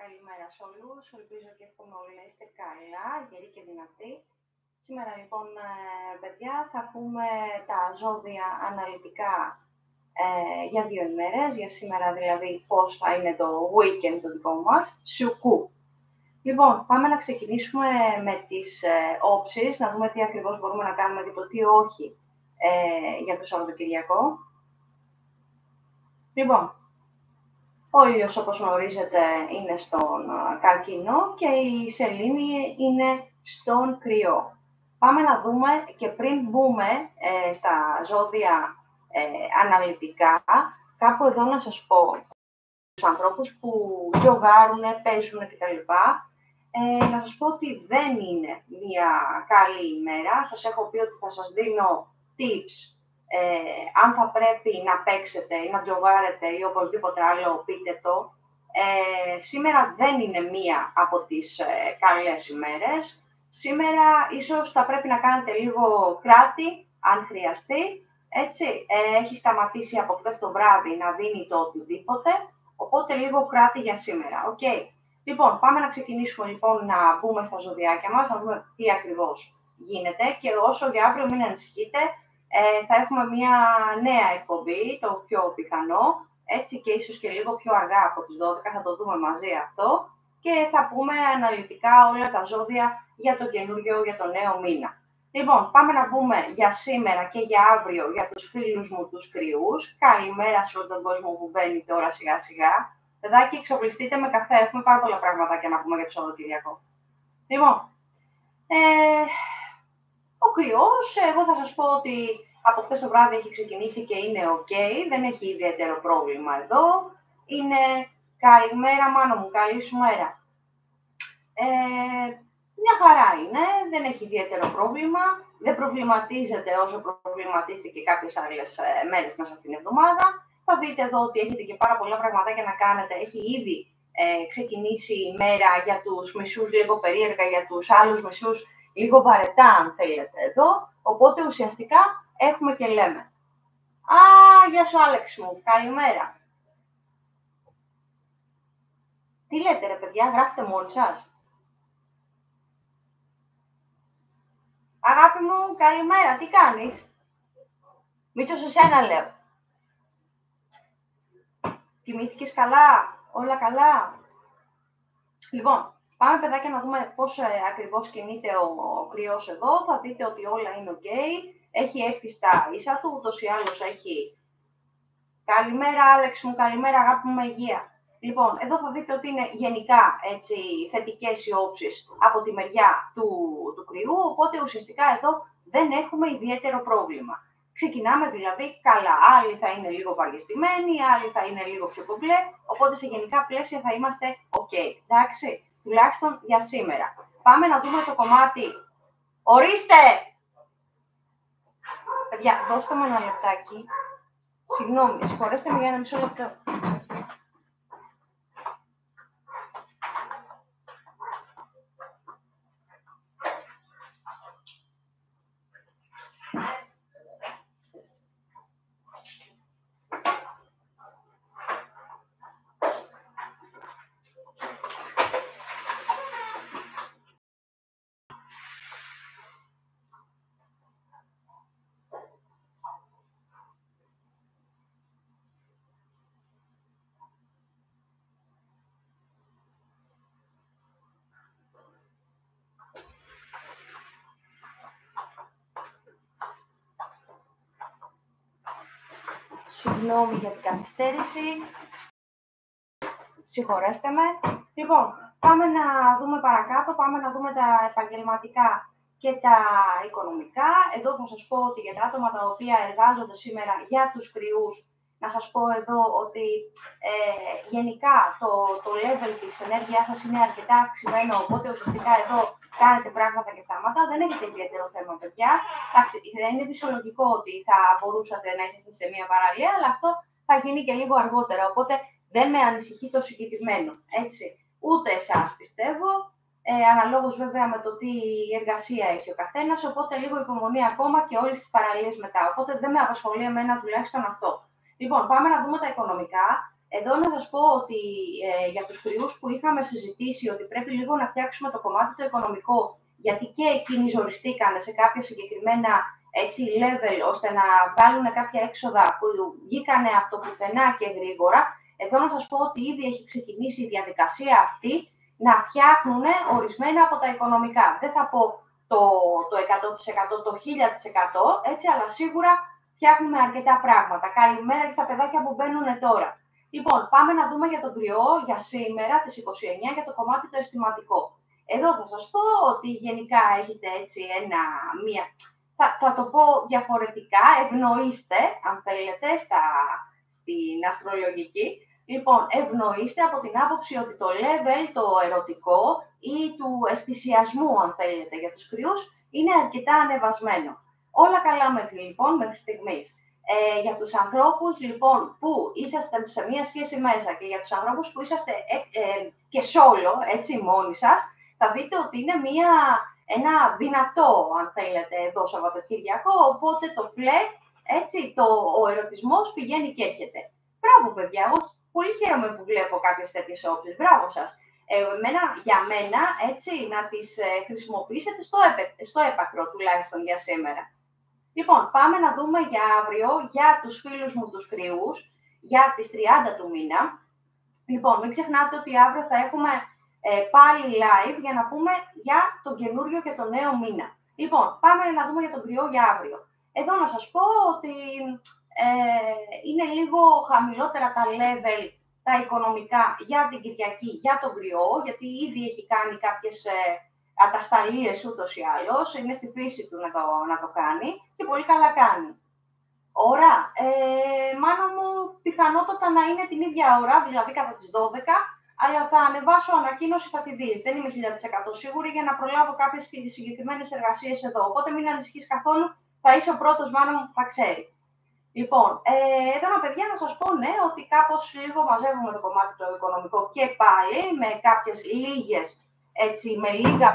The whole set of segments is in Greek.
Καλημέρα σε όλους. Ελπίζω και εύχομαι όλοι να είστε καλά, γεροί και δυνατοί. Σήμερα λοιπόν, παιδιά, θα πούμε τα ζώδια αναλυτικά για 2 ημέρες. Για σήμερα δηλαδή πώς θα είναι το weekend το δικό μας. Σιουκού. Λοιπόν, πάμε να ξεκινήσουμε με τις όψεις, να δούμε τι ακριβώς μπορούμε να κάνουμε και το τι όχι για το Σαββατοκυριακό. Λοιπόν, ο ήλιος, όπως γνωρίζετε, είναι στον καρκίνο και η σελήνη είναι στον κρυό. Πάμε να δούμε και πριν μπούμε στα ζώδια αναλυτικά, κάπου εδώ να σας πω τους ανθρώπους που γιογάρουν, παίζουν κτλ. Να σας πω ότι δεν είναι μια καλή ημέρα. Σας έχω πει ότι θα σας δίνω tips αν θα πρέπει να παίξετε ή να τζογάρετε ή οπωσδήποτε άλλο, πείτε το. Σήμερα δεν είναι μία από τις καλές ημέρες. Σήμερα ίσως θα πρέπει να κάνετε λίγο κράτη, αν χρειαστεί. Έτσι, έχει σταματήσει από χθες το βράδυ να δίνει το οτιδήποτε, οπότε λίγο κράτη για σήμερα. Okay. Λοιπόν, πάμε να ξεκινήσουμε λοιπόν να μπούμε στα ζωδιάκια μας, να δούμε τι ακριβώς γίνεται και όσο για αύριο μην ανησυχείτε, θα έχουμε μια νέα εκπομπή, το πιο πιθανό, έτσι και ίσως και λίγο πιο αργά από τις 12, θα το δούμε μαζί αυτό και θα πούμε αναλυτικά όλα τα ζώδια για το καινούργιο, για το νέο μήνα. Λοιπόν, πάμε να πούμε για σήμερα και για αύριο για τους φίλους μου τους κρυούς. Καλημέρα σε όλο τον κόσμο που μπαίνει τώρα σιγά σιγά. Παιδάκι, εξοπλιστείτε με καφέ, έχουμε πάρα πολλά πράγματα να πούμε για το Σαββατοκυριακό. Λοιπόν, ο κρυός, εγώ θα σας πω ότι από χθες το βράδυ έχει ξεκινήσει και είναι ok, δεν έχει ιδιαίτερο πρόβλημα εδώ. Είναι καλημέρα μάνο μου, καλή σου μέρα. Μια χαρά είναι, δεν έχει ιδιαίτερο πρόβλημα, δεν προβληματίζεται όσο προβληματίστηκε κάποιες άλλες μέρες μέσα στην εβδομάδα. Θα δείτε εδώ ότι έχετε και πάρα πολλά πραγματάκια να κάνετε, έχει ήδη ξεκινήσει η μέρα για τους μισούς λίγο περίεργα, για τους άλλους μισούς λίγο βαρετά αν θέλετε εδώ, οπότε ουσιαστικά έχουμε και λέμε. Α, γεια σου Άλεξ μου, καλημέρα. Τι λέτε ρε παιδιά, γράφετε μόνοι σας. Αγάπη μου, καλημέρα, τι κάνεις. Μήτσο σε σένα λέω. Κοιμήθηκες καλά, όλα καλά. Λοιπόν, πάμε παιδάκια να δούμε πώς ακριβώς κινείται ο κρυός εδώ. Θα δείτε ότι όλα είναι ok. Έχει έρθει στα ίσα του, ούτως ή άλλως έχει. Καλημέρα Άλεξ μου, καλημέρα αγάπη μου με υγεία. Λοιπόν, εδώ θα δείτε ότι είναι γενικά έτσι, θετικές οι όψεις από τη μεριά του κρυού, οπότε ουσιαστικά εδώ δεν έχουμε ιδιαίτερο πρόβλημα. Ξεκινάμε δηλαδή καλά. Άλλοι θα είναι λίγο βαριεστημένοι, άλλοι θα είναι λίγο πιο κομπλέ, οπότε σε γενικά πλαίσια θα είμαστε ok. Εντάξει, τουλάχιστον για σήμερα. Πάμε να δούμε το κομμάτι. Ορίστε! Παιδιά, δώστε μου ένα λεπτάκι. Συγγνώμη, συγχωρέστε με για ένα μισό λεπτό. Συγγνώμη για την καθυστέρηση. Συγχωρέστε με. Λοιπόν, πάμε να δούμε παρακάτω, πάμε να δούμε τα επαγγελματικά και τα οικονομικά. Εδώ θα σας πω ότι για τα άτομα τα οποία εργάζονται σήμερα για τους κρυούς, να σας πω εδώ ότι γενικά το level της ενέργειάς σας είναι αρκετά αυξημένο, οπότε ουσιαστικά εδώ κάνετε πράγματα και θάματα. Δεν έχετε ιδιαίτερο θέμα, παιδιά. Εντάξει, δεν είναι φυσιολογικό ότι θα μπορούσατε να είσαστε σε μια παραλία, αλλά αυτό θα γίνει και λίγο αργότερα. Οπότε δεν με ανησυχεί το συγκεκριμένο, έτσι. Ούτε εσάς πιστεύω, αναλόγως βέβαια με το τι εργασία έχει ο καθένας, οπότε λίγο υπομονή ακόμα και όλες τις παραλίες μετά. Οπότε δεν με απασχολεί εμένα τουλάχιστον αυτό. Λοιπόν, πάμε να δούμε τα οικονομικά. Εδώ να σας πω ότι για τους κρυούς που είχαμε συζητήσει ότι πρέπει λίγο να φτιάξουμε το κομμάτι το οικονομικό, γιατί και εκείνοι ζοριστήκαν σε κάποια συγκεκριμένα έτσι, level, ώστε να βγάλουν κάποια έξοδα που βγήκανε από το πουθενά και γρήγορα. Εδώ να σας πω ότι ήδη έχει ξεκινήσει η διαδικασία αυτή να φτιάχνουν ορισμένα από τα οικονομικά. Δεν θα πω το 100%, το 1000%, έτσι, αλλά σίγουρα φτιάχνουμε αρκετά πράγματα. Καλημέρα και στα παιδάκια που μπαίνουν τώρα. Λοιπόν, πάμε να δούμε για τον κρυό για σήμερα, τις 29, για το κομμάτι το αισθηματικό. Εδώ θα σας πω ότι γενικά έχετε έτσι θα το πω διαφορετικά, ευνοείστε, αν θέλετε, στην αστρολογική. Λοιπόν, ευνοείστε από την άποψη ότι το level, το ερωτικό ή του αισθησιασμού, αν θέλετε, για τους κρυούς, είναι αρκετά ανεβασμένο. Όλα καλά μέχρι στιγμής. Για τους ανθρώπους λοιπόν που είσαστε σε μία σχέση μέσα και για τους ανθρώπους που είσαστε και solo, έτσι μόνοι σας, θα δείτε ότι είναι ένα δυνατό, αν θέλετε, εδώ Σαββατοκύριακο, οπότε το φλερτ, έτσι, ο ερωτισμός πηγαίνει και έρχεται. Μπράβο παιδιά, εγώ πολύ χαίρομαι που βλέπω κάποιες τέτοιες όψεις, μπράβο σας. Για μένα, έτσι, να τις χρησιμοποιήσετε στο έπακρο τουλάχιστον για σήμερα. Λοιπόν, πάμε να δούμε για αύριο, για τους φίλους μου τους κρυούς, για τις 30 του μήνα. Λοιπόν, μην ξεχνάτε ότι αύριο θα έχουμε πάλι live για να πούμε για τον καινούριο και τον νέο μήνα. Λοιπόν, πάμε να δούμε για τον κρυό για αύριο. Εδώ να σας πω ότι είναι λίγο χαμηλότερα τα level, τα οικονομικά για την Κυριακή, για τον κρυό, γιατί ήδη έχει κάνει κάποιες ατασταλίες ούτως ή άλλως, είναι στη φύση του να το κάνει και πολύ καλά κάνει. Ώρα, μάνα μου, πιθανότατα να είναι την ίδια ώρα, δηλαδή κατά τις 12, αλλά θα ανεβάσω ανακοίνωση, θα τη δεις. Δεν είμαι 1000% σίγουρη για να προλάβω κάποιες συγκεκριμένες εργασίες εδώ. Οπότε μην ανησυχείς καθόλου, θα είσαι ο πρώτος, μάνα μου, που θα ξέρει. Λοιπόν, εδώ παιδιά να σας πω, ναι, ότι κάπως λίγο μαζεύουμε το κομμάτι το οικονομικό και πάλι με κάποιες λίγες, έτσι, με λίγα,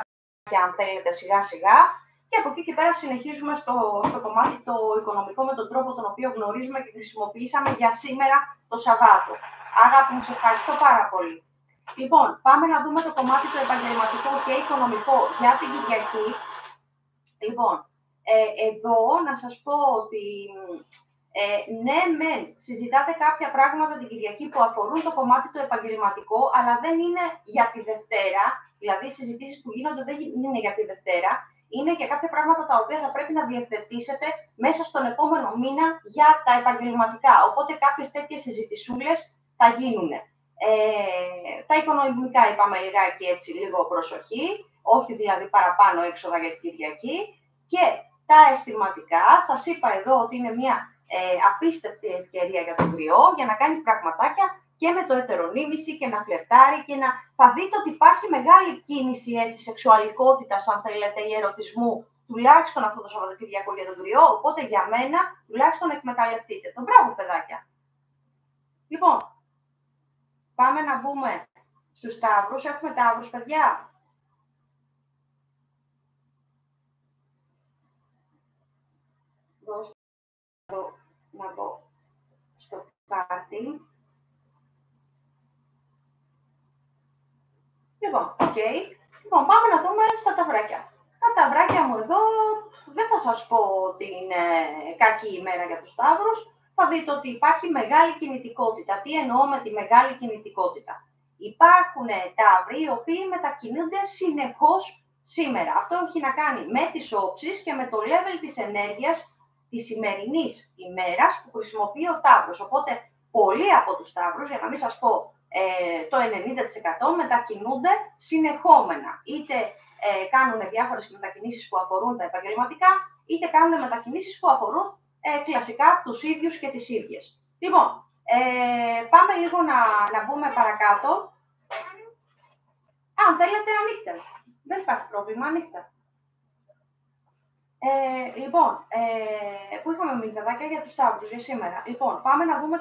αν θέλετε, σιγά σιγά. Και από εκεί και πέρα συνεχίζουμε στο κομμάτι το οικονομικό με τον τρόπο τον οποίο γνωρίζουμε και χρησιμοποιήσαμε για σήμερα το Σαββάτο. Αγάπη μου, σε ευχαριστώ πάρα πολύ. Λοιπόν, πάμε να δούμε το κομμάτι το επαγγελματικό και οικονομικό για την Κυριακή. Λοιπόν, εδώ να σας πω ότι ναι, συζητάτε κάποια πράγματα την Κυριακή που αφορούν το κομμάτι το επαγγελματικό, αλλά δεν είναι για τη Δευτέρα. Δηλαδή, οι συζητήσεις που γίνονται δεν είναι για τη Δευτέρα. Είναι και κάποια πράγματα τα οποία θα πρέπει να διευθετήσετε μέσα στον επόμενο μήνα για τα επαγγελματικά. Οπότε κάποιες τέτοιες συζητησούλες θα γίνουν. Τα οικονομικά είπαμε λιγάκι έτσι, λίγο προσοχή, όχι δηλαδή παραπάνω έξοδα για την Κυριακή. Και τα αισθηματικά, σας είπα εδώ ότι είναι μια απίστευτη ευκαιρία για τον κρυό για να κάνει πραγματάκια και με το ετερονίμηση και να φλερτάρει και να θα δείτε ότι υπάρχει μεγάλη κίνηση έτσι, σεξουαλικότητας, αν θέλετε, ή ερωτισμού, τουλάχιστον αυτό το Σαββατοκυριακό για τον κρυό, οπότε για μένα τουλάχιστον εκμεταλλευτείτε. Τον μπράβο, παιδάκια. Λοιπόν, πάμε να μπούμε στους ταύρους. Έχουμε ταύρους, παιδιά. Να μπω στο χάρτη. Λοιπόν, Λοιπόν, πάμε να δούμε στα ταυράκια. Τα ταυράκια μου εδώ δεν θα σας πω ότι είναι κακή ημέρα για τους ταύρους. Θα δείτε ότι υπάρχει μεγάλη κινητικότητα. Τι εννοώ με τη μεγάλη κινητικότητα? Υπάρχουν ταύροι οι οποίοι μετακινούνται συνεχώς σήμερα. Αυτό έχει να κάνει με τις όψεις και με το level της ενέργειας της σημερινής ημέρας που χρησιμοποιεί ο ταύρος. Οπότε, πολλοί από τους ταύρους, για να μην σας πω το 90% μετακινούνται συνεχόμενα. Είτε κάνουν διάφορες μετακινήσεις που αφορούν τα επαγγελματικά, είτε κάνουν μετακινήσεις που αφορούν κλασικά τους ίδιους και τις ίδιες. Λοιπόν, πάμε λίγο να μπούμε παρακάτω. Αν θέλετε, ανοίχτε. Δεν υπάρχει πρόβλημα, ανοίχτε. Λοιπόν, που είχαμε μιλήσει για τους ταύρους για σήμερα. Λοιπόν, πάμε να δούμε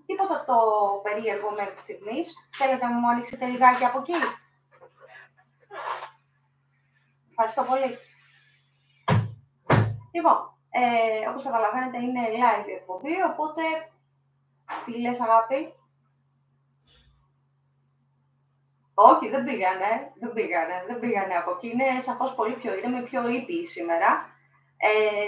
τίποτα το περίεργο μέχρι στιγμής. Θέλετε να μου ανοίξετε λιγάκι από εκεί? Ευχαριστώ πολύ. Λοιπόν, όπως καταλαβαίνετε είναι live η εκπομπή, οπότε τι λες αγάπη? Όχι, δεν πήγανε από εκεί. Είναι σαφώς πολύ πιο ήρεμοι, πιο ήπιοι σήμερα.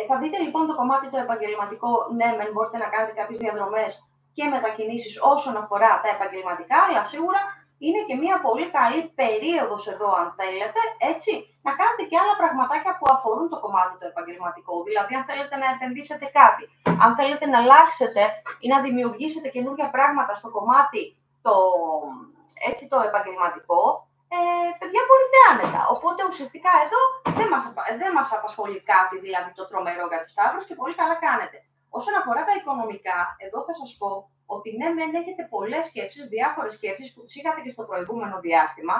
Θα δείτε λοιπόν το κομμάτι το επαγγελματικό. Ναι, μεν μπορείτε να κάνετε κάποιες διαδρομές και μετακινήσεις όσον αφορά τα επαγγελματικά, αλλά σίγουρα είναι και μια πολύ καλή περίοδος εδώ, αν θέλετε, έτσι, να κάνετε και άλλα πραγματάκια που αφορούν το κομμάτι το επαγγελματικό. Δηλαδή, αν θέλετε να επενδύσετε κάτι, αν θέλετε να αλλάξετε ή να δημιουργήσετε καινούργια πράγματα στο κομμάτι το επαγγελματικό, παιδιά, μπορείτε άνετα. Οπότε ουσιαστικά εδώ δεν μας απασχολεί κάτι, δηλαδή το τρομερό για τους Σταύρους και πολύ καλά κάνετε. Όσον αφορά τα οικονομικά, εδώ θα σας πω ότι ναι, μεν έχετε πολλές σκέψεις, διάφορες σκέψεις που τις είχατε και στο προηγούμενο διάστημα,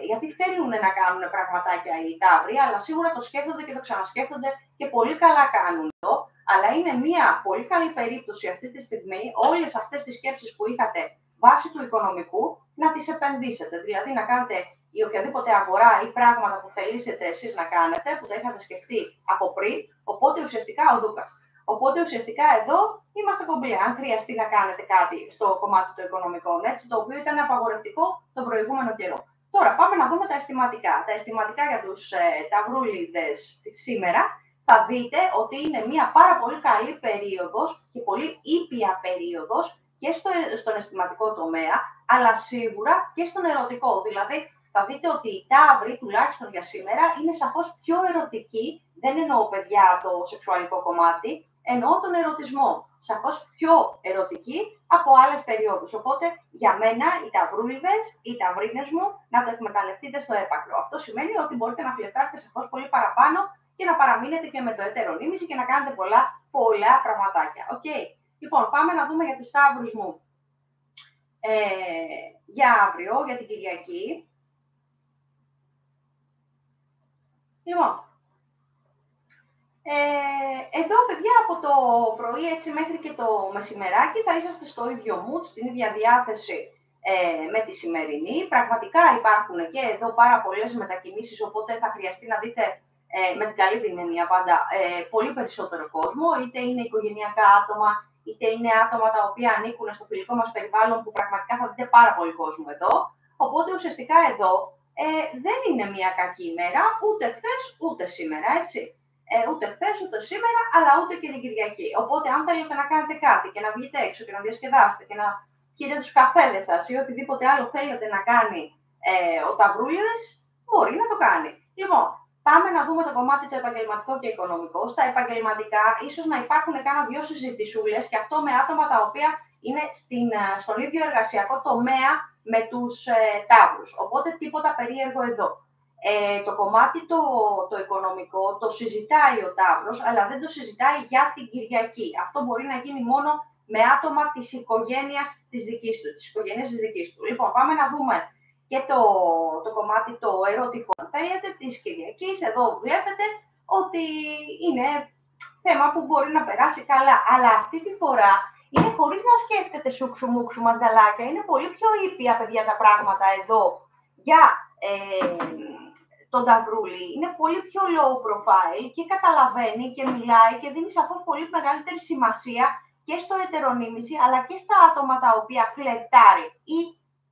γιατί θέλουν να κάνουν πραγματάκια οι Ταύροι, αλλά σίγουρα το σκέφτονται και το ξανασκέφτονται και πολύ καλά κάνουν το. Αλλά είναι μια πολύ καλή περίπτωση αυτή τη στιγμή όλες αυτές τις σκέψεις που είχατε βάσει του οικονομικού να τις επενδύσετε. Δηλαδή να κάνετε ή οποιαδήποτε αγορά ή πράγματα που θελήσετε εσείς να κάνετε, που τα είχατε σκεφτεί από πριν, οπότε ουσιαστικά ο Δούκας. Οπότε ουσιαστικά εδώ είμαστε κομπλέ. Αν χρειαστεί να κάνετε κάτι στο κομμάτι των οικονομικών, έτσι, το οποίο ήταν απαγορευτικό τον προηγούμενο καιρό. Τώρα πάμε να δούμε τα αισθηματικά. Τα αισθηματικά για τους ταυρούλιδες σήμερα θα δείτε ότι είναι μια πάρα πολύ καλή περίοδος και πολύ ήπια περίοδος και στον αισθηματικό τομέα, αλλά σίγουρα και στον ερωτικό. Δηλαδή, θα δείτε ότι οι Ταύροι, τουλάχιστον για σήμερα, είναι σαφώς πιο ερωτικοί. Δεν εννοώ, παιδιά, το σεξουαλικό κομμάτι, εννοώ τον ερωτισμό. Σαφώς πιο ερωτικοί από άλλες περιόδους. Οπότε, για μένα, οι Ταυρούλιδες, οι Ταυρίνες μου, να το εκμεταλλευτείτε στο έπακρο. Αυτό σημαίνει ότι μπορείτε να φλερτάρετε σαφώς πολύ παραπάνω και να παραμείνετε και με το ετερονίμηση και να κάνετε πολλά πραγματάκια. Okay. Λοιπόν, πάμε να δούμε για τους Ταύρους μου για αύριο, για την Κυριακή. Λοιπόν, εδώ, παιδιά, από το πρωί έτσι μέχρι και το μεσημεράκι θα είσαστε στο ίδιο mood, στην ίδια διάθεση με τη σημερινή. Πραγματικά υπάρχουν και εδώ πάρα πολλές μετακινήσεις, οπότε θα χρειαστεί να δείτε με την καλή την έννοια πάντα πολύ περισσότερο κόσμο, είτε είναι οικογενειακά άτομα, είτε είναι άτομα τα οποία ανήκουν στο φιλικό μας περιβάλλον, που πραγματικά θα δείτε πάρα πολύ κόσμο εδώ. Οπότε ουσιαστικά εδώ δεν είναι μια κακή ημέρα, ούτε χθες ούτε σήμερα, έτσι. Ούτε χθες ούτε σήμερα, αλλά ούτε και την Κυριακή. Οπότε, αν θέλετε να κάνετε κάτι και να βγείτε έξω και να διασκεδάσετε και να πιείτε τους καφέδες σας ή οτιδήποτε άλλο θέλετε να κάνει ο Ταυρούλιδες, μπορεί να το κάνει. Λοιπόν, πάμε να δούμε το κομμάτι το επαγγελματικό και οικονομικό. Στα επαγγελματικά, ίσως να υπάρχουν κάνα δυο συζητησούλες και αυτό με άτομα τα οποία είναι στον ίδιο εργασιακό τομέα με τους Ταύρους. Οπότε, τίποτα περίεργο εδώ. Το κομμάτι το οικονομικό το συζητάει ο Ταύρος, αλλά δεν το συζητάει για την Κυριακή. Αυτό μπορεί να γίνει μόνο με άτομα της οικογένειας της δικής του, της οικογένειας της δικής του. Λοιπόν, πάμε να δούμε και το κομμάτι το ερωτικό, αν θέλετε, της Κυριακής. Εδώ βλέπετε ότι είναι θέμα που μπορεί να περάσει καλά, αλλά αυτή τη φορά είναι χωρίς να σκέφτεται σούξου-μουξου μανταλάκια. Είναι πολύ πιο ήπια, παιδιά, τα πράγματα εδώ για τον Ταυρούλη. Είναι πολύ πιο low profile και καταλαβαίνει και μιλάει και δίνει σαφώς πολύ μεγαλύτερη σημασία και στο ετερονίμηση, αλλά και στα άτομα τα οποία φλερτάρει ή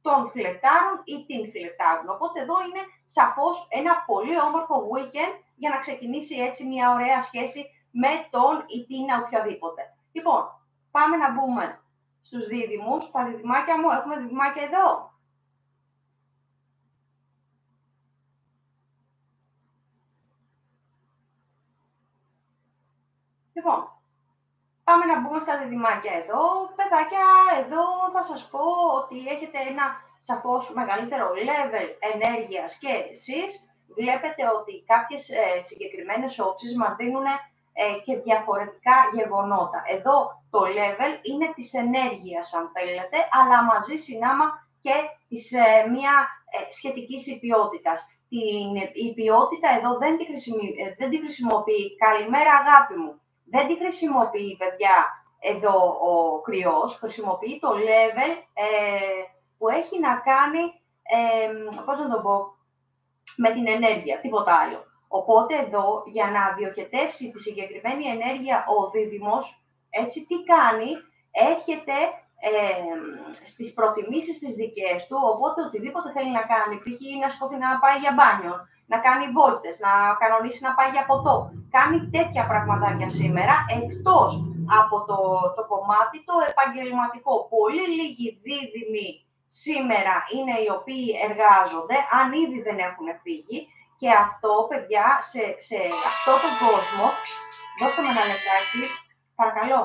τον φλερτάρουν ή την φλερτάρουν. Οπότε εδώ είναι σαφώς ένα πολύ όμορφο weekend για να ξεκινήσει έτσι μια ωραία σχέση με τον ή την οποιαδήποτε. Λοιπόν, πάμε να μπούμε στους δίδυμους. Τα διδυμάκια μου, έχουμε διδυμάκια εδώ. Λοιπόν, πάμε να μπούμε στα διδυμάκια εδώ. Παιδάκια, εδώ θα σας πω ότι έχετε ένα σαφώς μεγαλύτερο level ενέργειας και εσείς. Βλέπετε ότι κάποιες συγκεκριμένες όψεις μας δίνουν και διαφορετικά γεγονότα. Εδώ το level είναι της ενέργειας, αν θέλετε, αλλά μαζί συνάμα και της μια σχετικής ποιότητας. Η ποιότητα εδώ δεν τη χρησιμοποιεί «καλημέρα αγάπη μου». Δεν τη χρησιμοποιεί, παιδιά, εδώ ο κρυός, χρησιμοποιεί το level που έχει να κάνει, πώς να το πω, με την ενέργεια, τίποτα άλλο. Οπότε εδώ, για να διοχετεύσει τη συγκεκριμένη ενέργεια ο δίδυμος, έτσι τι κάνει, έρχεται στις προτιμήσεις τις δικές του, οπότε οτιδήποτε θέλει να κάνει, π.χ. να σηκωθεί να πάει για μπάνιο, να κάνει βόλτες, να κανονίσει να πάει για ποτό, κάνει τέτοια πραγματάκια σήμερα, εκτός από το κομμάτι το επαγγελματικό. Πολύ λίγοι δίδυμοι σήμερα είναι οι οποίοι εργάζονται, αν ήδη δεν έχουν φύγει, και αυτό, παιδιά, σε αυτό τον κόσμο, δώστε με ένα λεπτάκι, παρακαλώ.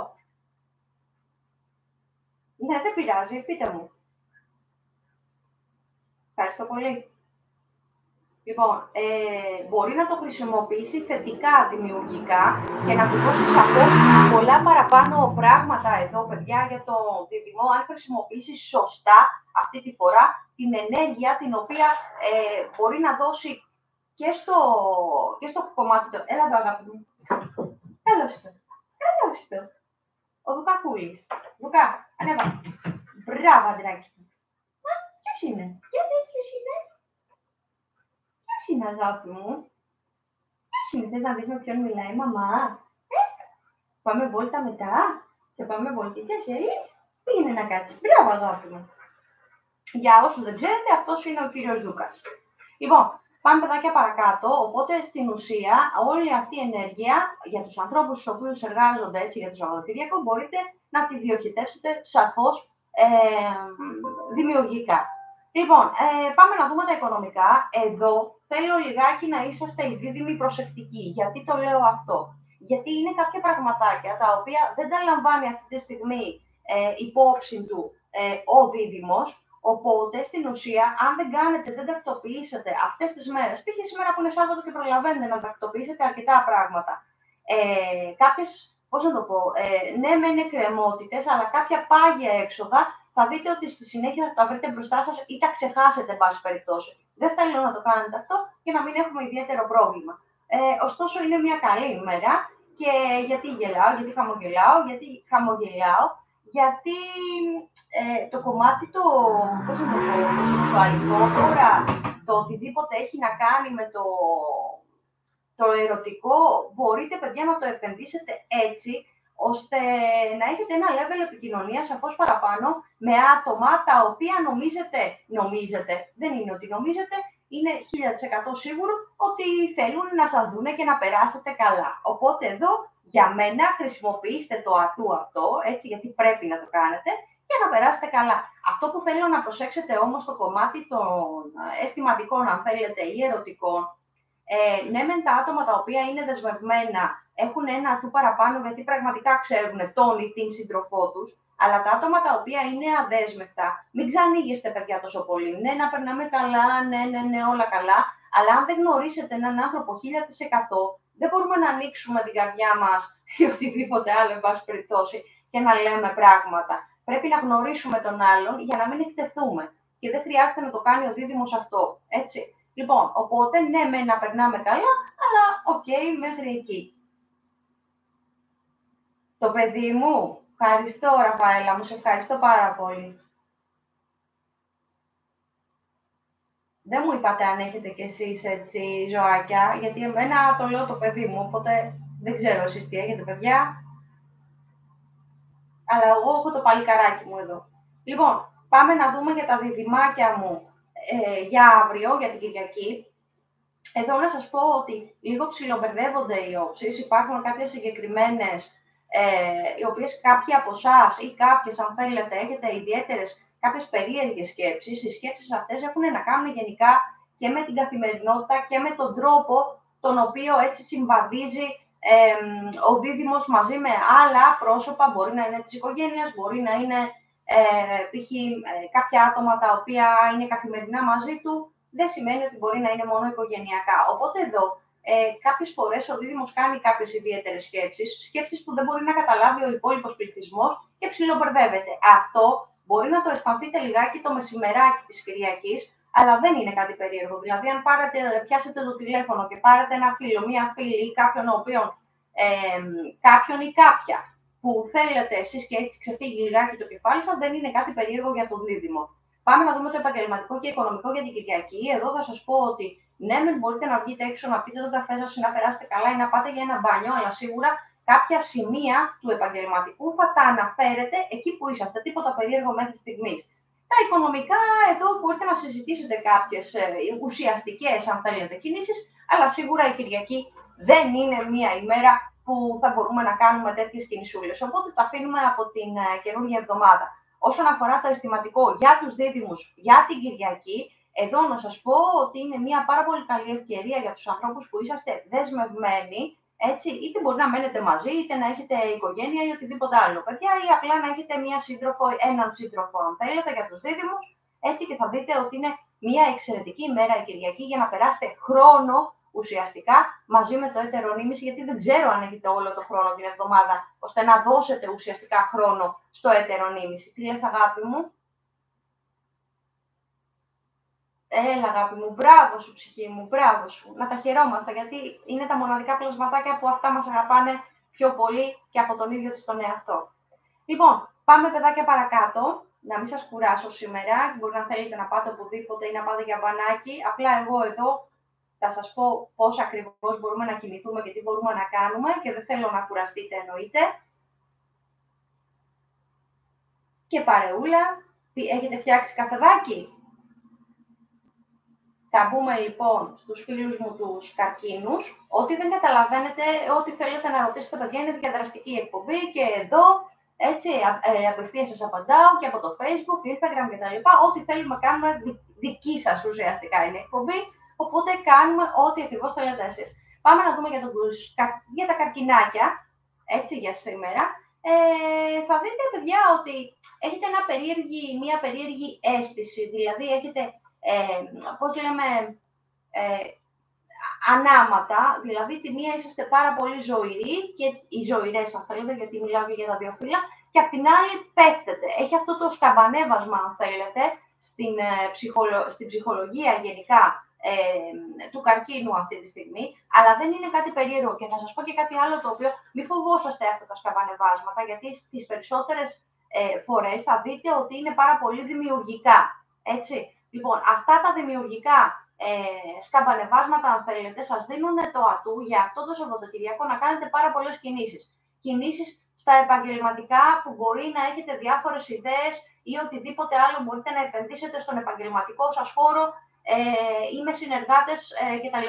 Ναι, δεν πειράζει, πείτε μου. Ευχαριστώ πολύ. Λοιπόν, μπορεί να το χρησιμοποιήσει θετικά, δημιουργικά και να του δώσει σαφώς πολλά παραπάνω πράγματα εδώ, παιδιά, για το δίδυμο, αν χρησιμοποιήσει σωστά αυτή τη φορά την ενέργεια την οποία μπορεί να δώσει και στο κομμάτι του. Έλα εδώ, αγάπη μου. Καλώς το. Ο Δουκακούλης. Δουκά, ανέβα. Μπράβο, αντράκι. Μα, ποιος είναι? Γιατί ποιος είναι? Ποιος είναι, αγάπη μου? Ποιος είναι? Θες να δεις με ποιον μιλάει η μαμά? Πάμε βόλτα μετά? Και πάμε βολτίτες, θέλεις? Πήγαινε να κάτσεις. Μπράβο, αγάπη μου. Για όσους δεν ξέρετε, αυτός είναι ο κύριος Δούκας. Λοιπόν, πάμε παιδάκια παρακάτω, οπότε στην ουσία όλη αυτή η ενέργεια για τους ανθρώπους στους οποίους εργάζονται έτσι για το Σαββατοκύριακο μπορείτε να τη διοχετεύσετε σαφώς δημιουργικά. Λοιπόν, πάμε να δούμε τα οικονομικά. Εδώ θέλω λιγάκι να είσαστε οι δίδυμοι προσεκτικοί. Γιατί το λέω αυτό? Γιατί είναι κάποια πραγματάκια τα οποία δεν τα λαμβάνει αυτή τη στιγμή υπόψη του ο δίδυμος. Οπότε, στην ουσία, αν δεν κάνετε, δεν τακτοποιήσετε αυτές τις μέρες, π.χ. σήμερα που είναι Σάββατο και προλαβαίνετε να τακτοποιήσετε αρκετά πράγματα, κάποιες, πώς να το πω, ναι μεν εκκρεμότητες, αλλά κάποια πάγια έξοδα, θα δείτε ότι στη συνέχεια θα τα βρείτε μπροστά σας ή τα ξεχάσετε, εν πάση περιπτώσει. Δεν θέλω να το κάνετε αυτό για να μην έχουμε ιδιαίτερο πρόβλημα. Ωστόσο, είναι μια καλή ημέρα και γιατί γελάω, γιατί χαμογελάω, γιατί το κομμάτι το σεξουαλικό τώρα, το οτιδήποτε έχει να κάνει με το ερωτικό, μπορείτε, παιδιά, να το επενδύσετε έτσι, ώστε να έχετε ένα level επικοινωνίας σαφώς παραπάνω με άτομα τα οποία νομίζετε, δεν είναι ότι νομίζετε, είναι 1000% σίγουρο ότι θέλουν να σας δούνε και να περάσετε καλά. Οπότε εδώ, για μένα, χρησιμοποιήστε το ατού αυτό, έτσι, γιατί πρέπει να το κάνετε, για να περάσετε καλά. Αυτό που θέλω να προσέξετε όμως στο κομμάτι των αισθηματικών, αν θέλετε, ή ερωτικών, ναι μεν τα άτομα τα οποία είναι δεσμευμένα έχουν ένα ατού παραπάνω, γιατί πραγματικά ξέρουν τον ή την σύντροφό τους, αλλά τα άτομα τα οποία είναι αδέσμευτα, μην ξανοίγεστε, παιδιά, τόσο πολύ. Ναι, να περνάμε καλά, ναι, όλα καλά, αλλά αν δεν γνωρίσετε έναν άνθρωπο 1000%, δεν μπορούμε να ανοίξουμε την καρδιά μας ή οτιδήποτε άλλο, εν πάση περιπτώσει, και να λέμε πράγματα. Πρέπει να γνωρίσουμε τον άλλον για να μην εκτεθούμε. Και δεν χρειάζεται να το κάνει ο δίδυμος αυτό, έτσι. Λοιπόν, οπότε, ναι, να περνάμε καλά, αλλά οκ, μέχρι εκεί. Το παιδί μου, ευχαριστώ, Ραφαέλα μου, σε ευχαριστώ πάρα πολύ. Δεν μου είπατε αν έχετε κι εσείς έτσι ζωάκια, γιατί εμένα το λέω το παιδί μου, οπότε δεν ξέρω εσείς τι έχετε, παιδιά. Αλλά εγώ έχω το παλικαράκι μου εδώ. Λοιπόν, πάμε να δούμε για τα διδυμάκια μου για αύριο, για την Κυριακή. Εδώ να σας πω ότι λίγο ψιλομπερδεύονται οι όψεις. Υπάρχουν κάποιες συγκεκριμένες, οι οποίες κάποιοι από εσάς ή κάποιες, αν θέλετε, έχετε ιδιαίτερες κάποιες περίεργες σκέψεις. Οι σκέψεις αυτές έχουν να κάνουν γενικά και με την καθημερινότητα και με τον τρόπο τον οποίο έτσι συμβαδίζει ο δίδυμος μαζί με άλλα πρόσωπα. Μπορεί να είναι της οικογένειας, μπορεί να είναι π.χ. κάποια άτομα τα οποία είναι καθημερινά μαζί του. Δεν σημαίνει ότι μπορεί να είναι μόνο οικογενειακά. Οπότε εδώ, κάποιες φορές ο δίδυμος κάνει κάποιες ιδιαίτερες σκέψεις που δεν μπορεί να καταλάβει ο υπόλοιπος πληθυσμός και ψιλομπερδεύεται. Αυτό μπορεί να το αισθανθείτε λιγάκι το μεσημεράκι της Κυριακής, αλλά δεν είναι κάτι περίεργο. Δηλαδή, αν πιάσετε το τηλέφωνο και πάρετε ένα φίλο, μία φίλη ή κάποιον ή κάποια που θέλετε εσείς και έτσι ξεφύγει λιγάκι το κεφάλι σας, δεν είναι κάτι περίεργο για τον δίδυμο. Πάμε να δούμε το επαγγελματικό και οικονομικό για την Κυριακή. Εδώ θα σας πω ότι ναι, μπορείτε να βγείτε έξω, να πείτε τον καφέ σας, να περάσετε καλά ή να πάτε για ένα μπάνιο, αλλά σίγουρα κάποια σημεία του επαγγελματικού θα τα αναφέρετε εκεί που είσαστε, τίποτα περίεργο μέχρι στιγμής. Τα οικονομικά, εδώ μπορείτε να συζητήσετε κάποιες ουσιαστικές, αν θέλετε, κινήσεις, αλλά σίγουρα η Κυριακή δεν είναι μία ημέρα που θα μπορούμε να κάνουμε τέτοιες κινησούλες. Οπότε το αφήνουμε από την καινούργια εβδομάδα. Όσον αφορά το αισθηματικό για τους δίδυμους για την Κυριακή, εδώ να σας πω ότι είναι μια πάρα πολύ καλή ευκαιρία για τους ανθρώπους που είσαστε δεσμευμένοι, έτσι, είτε μπορεί να μένετε μαζί, είτε να έχετε οικογένεια ή οτιδήποτε άλλο, παιδιά, ή απλά να έχετε έναν σύντροφο, αν θέλετε, για τους δίδυμους, έτσι, και θα δείτε ότι είναι μια εξαιρετική ημέρα η Κυριακή για να περάσετε χρόνο ουσιαστικά μαζί με το έτερο νήμιση, γιατί δεν ξέρω αν έχετε όλο το χρόνο την εβδομάδα, ώστε να δώσετε ουσιαστικά χρόνο στο έτερο νήμιση. Τι λες, αγάπη μου? Έλα, αγάπη μου, μπράβο σου, ψυχή μου, μπράβο σου. Να τα χαιρόμαστε, γιατί είναι τα μοναδικά πλασματάκια που αυτά μας αγαπάνε πιο πολύ και από τον ίδιο της τον εαυτό. Λοιπόν, πάμε παιδάκια παρακάτω, να μην σας κουράσω σήμερα, μπορεί να θέλετε να πάτε οπουδήποτε ή να πάτε για μπανάκι, απλά εγώ εδώ θα σας πω πώς ακριβώς μπορούμε να κινηθούμε και τι μπορούμε να κάνουμε και δεν θέλω να κουραστείτε εννοείται. Και παρεούλα, έχετε φτιάξει καφεδάκι? Θα μπούμε λοιπόν στους φίλους μου τους καρκίνους. Ό,τι δεν καταλαβαίνετε, ό,τι θέλετε να ρωτήσετε, παιδιά, είναι διαδραστική εκπομπή και εδώ έτσι απευθείας σας απαντάω και από το Facebook, Instagram κτλ. Ό,τι θέλουμε κάνουμε δική σας ουσιαστικά είναι εκπομπή, οπότε κάνουμε ό,τι ακριβώς θέλετε εσείς. Πάμε να δούμε για τα καρκινάκια, έτσι για σήμερα. Θα δείτε, παιδιά, ότι έχετε μια περίεργη αίσθηση, δηλαδή έχετε πώς λέμε, ανάματα, δηλαδή τη μία είσαστε πάρα πολύ ζωηροί και οι ζωηρές, αν θέλετε, γιατί μιλάω και για τα δύο φύλλα, και απ' την άλλη πέφτετε. Έχει αυτό το σκαμπανέβασμα, αν θέλετε, στην ψυχολογία γενικά του καρκίνου αυτή τη στιγμή, αλλά δεν είναι κάτι περίεργο. Και να σας πω και κάτι άλλο το οποίο μη φοβόσαστε αυτά τα σκαμπανεβάσματα, γιατί στις περισσότερες φορές θα δείτε ότι είναι πάρα πολύ δημιουργικά, έτσι. Λοιπόν, αυτά τα δημιουργικά σκαμπανεβάσματα, αν θέλετε, σας δίνουν το ατού για αυτό το Σαββατοκυριακό να κάνετε πάρα πολλές κινήσεις. Κινήσεις στα επαγγελματικά που μπορεί να έχετε διάφορες ιδέες ή οτιδήποτε άλλο μπορείτε να επενδύσετε στον επαγγελματικό σας χώρο ή με συνεργάτες κτλ.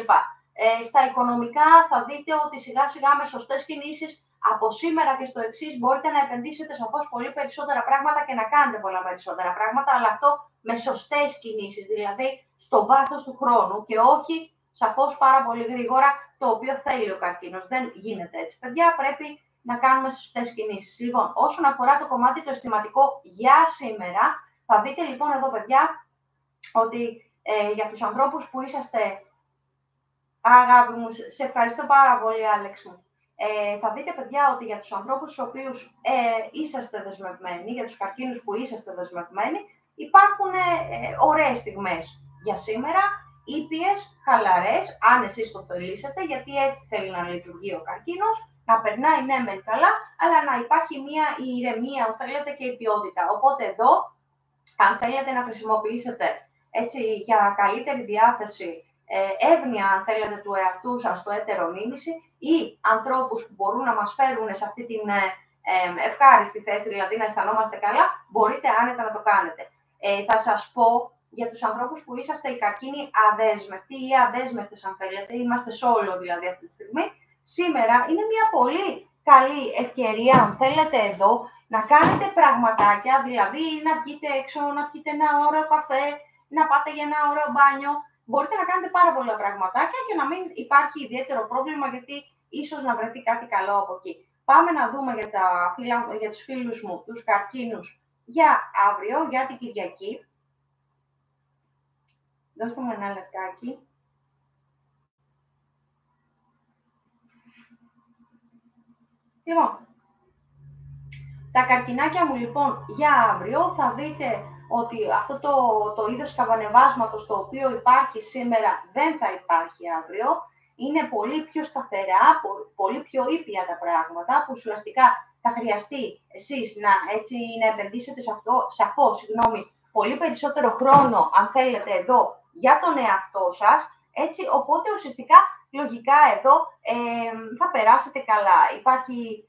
Στα οικονομικά θα δείτε ότι σιγά σιγά με σωστές κινήσεις από σήμερα και στο εξής μπορείτε να επενδύσετε σαφώς πολύ περισσότερα πράγματα και να κάνετε πολλά περισσότερα πράγματα, αλλά αυτό με σωστές κινήσεις, δηλαδή στο βάθος του χρόνου και όχι σαφώς πάρα πολύ γρήγορα, το οποίο θέλει ο καρκίνος. Δεν γίνεται έτσι, παιδιά, πρέπει να κάνουμε σωστές κινήσεις. Λοιπόν, όσον αφορά το κομμάτι το αισθηματικό για σήμερα, θα δείτε λοιπόν εδώ, παιδιά, ότι για τους ανθρώπους που είσαστε, αγάπη μου, σε ευχαριστώ πάρα πολύ, Άλεξ μου. Θα δείτε, παιδιά, ότι για τους ανθρώπους στους οποίους είσαστε δεσμευμένοι, για τους καρκίνους που είσαστε δεσμευμένοι, υπάρχουν ωραίες στιγμές για σήμερα, ήπιες, χαλαρές, αν εσείς το θελήσετε, γιατί έτσι θέλει να λειτουργεί ο καρκίνος, να περνάει ναι μεν καλά, αλλά να υπάρχει μια ηρεμία, αν θέλετε, και η ποιότητα. Οπότε εδώ, αν θέλετε να χρησιμοποιήσετε έτσι, για καλύτερη διάθεση, εύνοια, αν θέλετε, του εαυτού σας, το έτερο νήμιση, ή ανθρώπους που μπορούν να μας φέρουν σε αυτή την ευχάριστη θέση, δηλαδή να αισθανόμαστε καλά, μπορείτε άνετα να το κάνετε. Θα σας πω για τους ανθρώπους που είσαστε οι καρκίνοι αδέσμευτοι ή αδέσμευτες, αν θέλετε, είμαστε solo δηλαδή αυτή τη στιγμή, σήμερα είναι μια πολύ καλή ευκαιρία, αν θέλετε, εδώ, να κάνετε πραγματάκια, δηλαδή να βγείτε έξω, να πιείτε ένα ωραίο καφέ, να πάτε για ένα ωραίο μπάνιο. Μπορείτε να κάνετε πάρα πολλά πραγματάκια και να μην υπάρχει ιδιαίτερο πρόβλημα, γιατί ίσως να βρεθεί κάτι καλό από εκεί. Πάμε να δούμε για τους φίλους μου, τους καρκίνους, για αύριο, για την Κυριακή. Δώστε μου ένα λεπτάκι. Λοιπόν, τα καρκινάκια μου λοιπόν για αύριο θα δείτε ότι αυτό το είδος σκαμπανεβάσματος το οποίο υπάρχει σήμερα δεν θα υπάρχει αύριο. Είναι πολύ πιο σταθερά, πολύ πιο ήπια τα πράγματα, που ουσιαστικά θα χρειαστεί εσείς να επενδύσετε σε αυτό, πολύ περισσότερο χρόνο, αν θέλετε, εδώ, για τον εαυτό σας, Έτσι, οπότε ουσιαστικά λογικά εδώ θα περάσετε καλά. Υπάρχει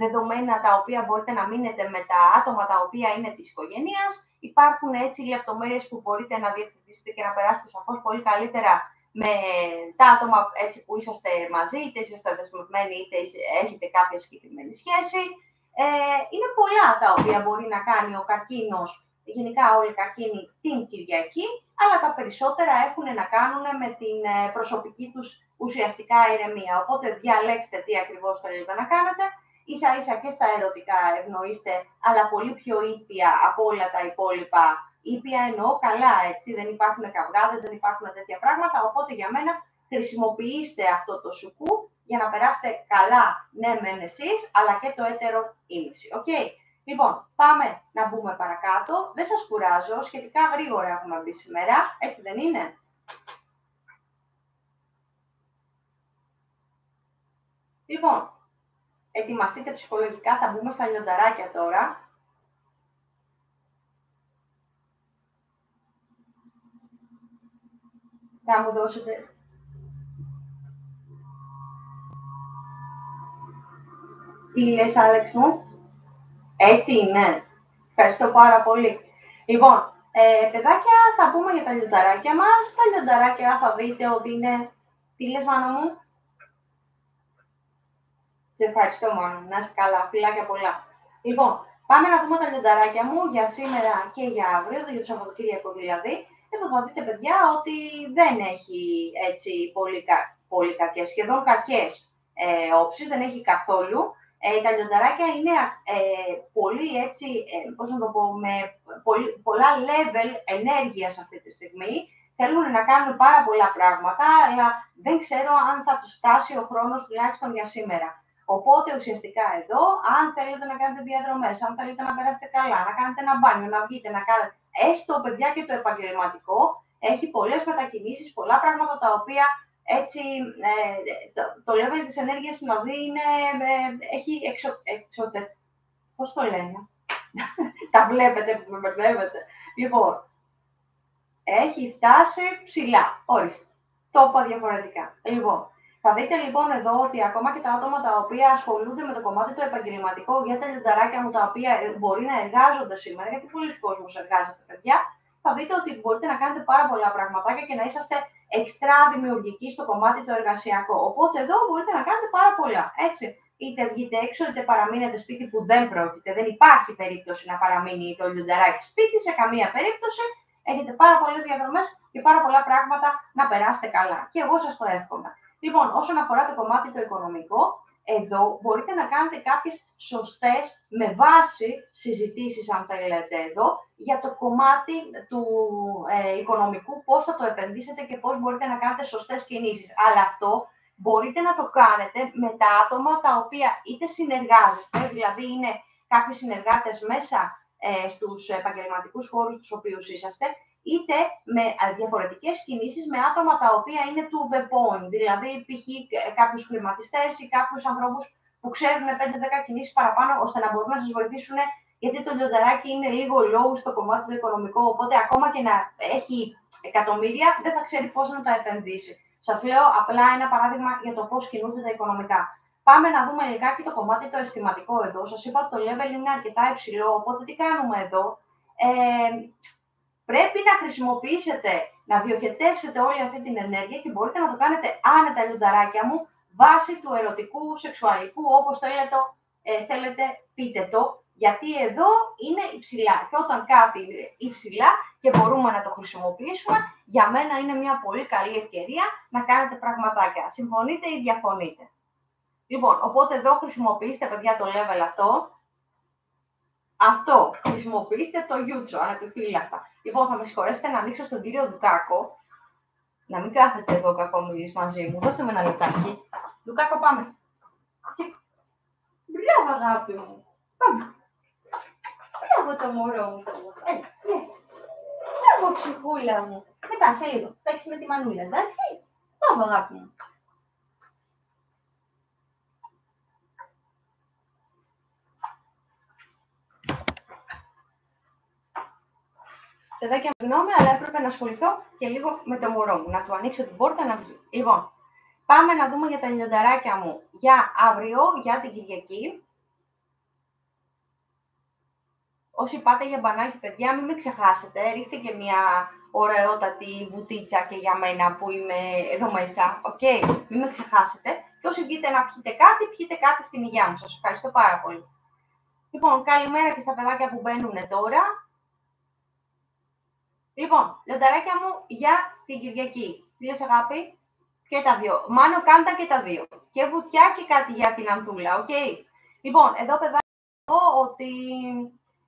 δεδομένα τα οποία μπορείτε να μείνετε με τα άτομα τα οποία είναι της οικογένειας. Υπάρχουν έτσι λεπτομέρειες που μπορείτε να διευθυντήσετε και να περάσετε σαφώς πολύ καλύτερα με τα άτομα έτσι, που είσαστε μαζί, είτε είσαστε δεσμευμένοι, είτε έχετε κάποια συγκεκριμένη σχέση. Είναι πολλά τα οποία μπορεί να κάνει ο καρκίνος, γενικά όλοι οι καρκίνοι την Κυριακή, αλλά τα περισσότερα έχουν να κάνουν με την προσωπική τους ουσιαστικά ηρεμία. Οπότε διαλέξτε τι ακριβώς θέλετε να κάνετε. Ίσα ίσα και στα ερωτικά ευνοείστε, αλλά πολύ πιο ήπια από όλα τα υπόλοιπα. Ήπια εννοώ καλά, έτσι, δεν υπάρχουν καυγάδες, δεν υπάρχουν τέτοια πράγματα, οπότε για μένα χρησιμοποιήστε αυτό το σουκού για να περάσετε καλά, ναι μεν εσείς, αλλά και το έτερο ήμιση. Okay? Λοιπόν, πάμε να μπούμε παρακάτω. Δεν σας κουράζω, σχετικά γρήγορα έχουμε μπει σήμερα, έτσι δεν είναι? Λοιπόν, ετοιμαστείτε ψυχολογικά, θα μπούμε στα λιονταράκια τώρα. Θα μου δώσετε... Τι λες, Άλεξ μου? Έτσι είναι. Ευχαριστώ πάρα πολύ. Λοιπόν, παιδάκια, θα πούμε για τα λιονταράκια μας. Τα λιονταράκια θα δείτε ότι είναι... Τι λες, Μάνο μου? Σε ευχαριστώ, Μάνο. Να είσαι καλά. Φιλάκια πολλά. Λοιπόν, πάμε να δούμε τα λιονταράκια μου για σήμερα και για αύριο, για το Σαββατοκύριακο δηλαδή. Εδώ θα δείτε, παιδιά, ότι δεν έχει έτσι πολύ κακές, σχεδόν κακές όψεις, δεν έχει καθόλου. Τα λιονταράκια είναι πολύ έτσι, πώς να το πω, με πολλά level ενέργειας αυτή τη στιγμή. Θέλουν να κάνουν πάρα πολλά πράγματα, αλλά δεν ξέρω αν θα τους φτάσει ο χρόνος τουλάχιστον για σήμερα. Οπότε ουσιαστικά εδώ, αν θέλετε να κάνετε διαδρομές, αν θέλετε να περάσετε καλά, να κάνετε ένα μπάνιο, να βγείτε, να κάνετε, έστω παιδιά και το επαγγελματικό, έχει πολλές μετακινήσεις, πολλά πράγματα τα οποία έτσι το level της ενέργειας δηλαδή είναι, έχει πώς το λένε, τα βλέπετε που με μπερδεύετε. Λοιπόν, έχει φτάσει ψηλά, ορίστε, το είπα διαφορετικά. Λοιπόν, θα δείτε λοιπόν εδώ ότι ακόμα και τα άτομα τα οποία ασχολούνται με το κομμάτι το επαγγελματικό, για τα λιονταράκια μου τα οποία μπορεί να εργάζονται σήμερα, γιατί πολλοί κόσμος εργάζεται, παιδιά, θα δείτε ότι μπορείτε να κάνετε πάρα πολλά πραγματάκια και να είσαστε εξτρά δημιουργικοί στο κομμάτι το εργασιακό. Οπότε εδώ μπορείτε να κάνετε πάρα πολλά, έτσι. Είτε βγείτε έξω, είτε παραμείνετε σπίτι που δεν πρόκειται. Δεν υπάρχει περίπτωση να παραμείνει το λιονταράκι σπίτι, σε καμία περίπτωση. Έχετε πάρα πολλές διαδρομές και πάρα πολλά πράγματα να περάσετε καλά. Και εγώ σας το εύχομαι. Λοιπόν, όσον αφορά το κομμάτι το οικονομικό, εδώ μπορείτε να κάνετε κάποιες σωστές, με βάση συζητήσεις, αν θέλετε εδώ, για το κομμάτι του οικονομικού, πώς θα το επενδύσετε και πώς μπορείτε να κάνετε σωστές κινήσεις. Αλλά αυτό μπορείτε να το κάνετε με τα άτομα τα οποία είτε συνεργάζεστε, δηλαδή είναι κάποιοι συνεργάτες μέσα στους επαγγελματικούς χώρους στους οποίους είσαστε, είτε με διαφορετικές κινήσεις με άτομα τα οποία είναι to the point, δηλαδή π.χ. κάποιους χρηματιστές ή κάποιους ανθρώπους που ξέρουν 5-10 κινήσεις παραπάνω, ώστε να μπορούν να σας βοηθήσουν, γιατί το λιονταράκι είναι λίγο low στο κομμάτι το οικονομικό, οπότε ακόμα και να έχει εκατομμύρια, δεν θα ξέρει πώς να τα επενδύσει. Σας λέω απλά ένα παράδειγμα για το πώς κινούνται τα οικονομικά. Πάμε να δούμε λιγάκι το κομμάτι το αισθηματικό εδώ. Σας είπα ότι το level είναι αρκετά υψηλό, οπότε τι κάνουμε εδώ? Πρέπει να χρησιμοποιήσετε, να διοχετεύσετε όλη αυτή την ενέργεια και μπορείτε να το κάνετε άνετα, λιονταράκια μου, βάσει του ερωτικού, σεξουαλικού, όπως θέλετε πείτε το, γιατί εδώ είναι υψηλά. Και όταν κάτι είναι υψηλά και μπορούμε να το χρησιμοποιήσουμε, για μένα είναι μια πολύ καλή ευκαιρία να κάνετε πραγματάκια. Συμφωνείτε ή διαφωνείτε? Λοιπόν, οπότε εδώ χρησιμοποιήστε, παιδιά, το level αυτό. Χρησιμοποιήστε το YouTube, ανατριφύλακτα. Λοιπόν, θα με συγχωρέσετε να ανοίξω στον κύριο Λουκάκο. Να μην κάθετε εδώ κακομοίρης μαζί μου. Δώστε με ένα λεπτάκι. Λουκάκο, πάμε. Μπράβο, αγάπη μου. Πάμε. Μπράβο το μωρό μου. Έλα, yes. Μπράβο, ψυχούλα μου. Μετά, σε λίγο. Παίξεις με τη μανούλα, εντάξει. Μπράβο, αγάπη μου. Παιδάκια, γνώμη, αλλά έπρεπε να ασχοληθώ και λίγο με το μωρό μου. Να του ανοίξω την πόρτα να βγει. Λοιπόν, πάμε να δούμε για τα λιονταράκια μου για αύριο, για την Κυριακή. Όσοι πάτε για μπανάκι, παιδιά, μην με ξεχάσετε. Ρίχτε και μια ωραιότατη βουτίτσα και για μένα που είμαι εδώ μέσα. Οκ, μην με ξεχάσετε. Και όσοι βγείτε να πιείτε κάτι στην υγειά μου. Σας ευχαριστώ πάρα πολύ. Λοιπόν, καλημέρα και στα παιδάκια που μπαίνουν τώρα. Λοιπόν, λιονταράκια μου για την Κυριακή. Τι λες, αγάπη? Και τα δύο. Μάνο, κάντα και τα δύο. Και βουτιά και κάτι για την Ανθούλα, οκ. Λοιπόν, εδώ παιδάκια, ότι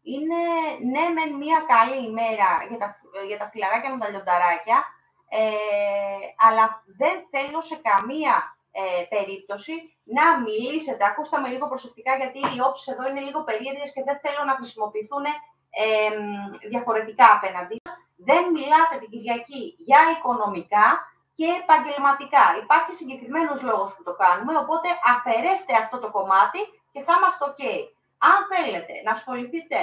είναι ναι μεν μια καλή ημέρα για τα φιλαράκια με τα λιονταράκια, αλλά δεν θέλω σε καμία περίπτωση να μιλήσετε. Ακούστε με λίγο προσεκτικά, γιατί οι όψεις εδώ είναι λίγο περίεργες και δεν θέλω να χρησιμοποιηθούν διαφορετικά απέναντί σας. Δεν μιλάτε την Κυριακή για οικονομικά και επαγγελματικά. Υπάρχει συγκεκριμένος λόγος που το κάνουμε, οπότε αφαιρέστε αυτό το κομμάτι και θα είμαστε ok. Αν θέλετε να ασχοληθείτε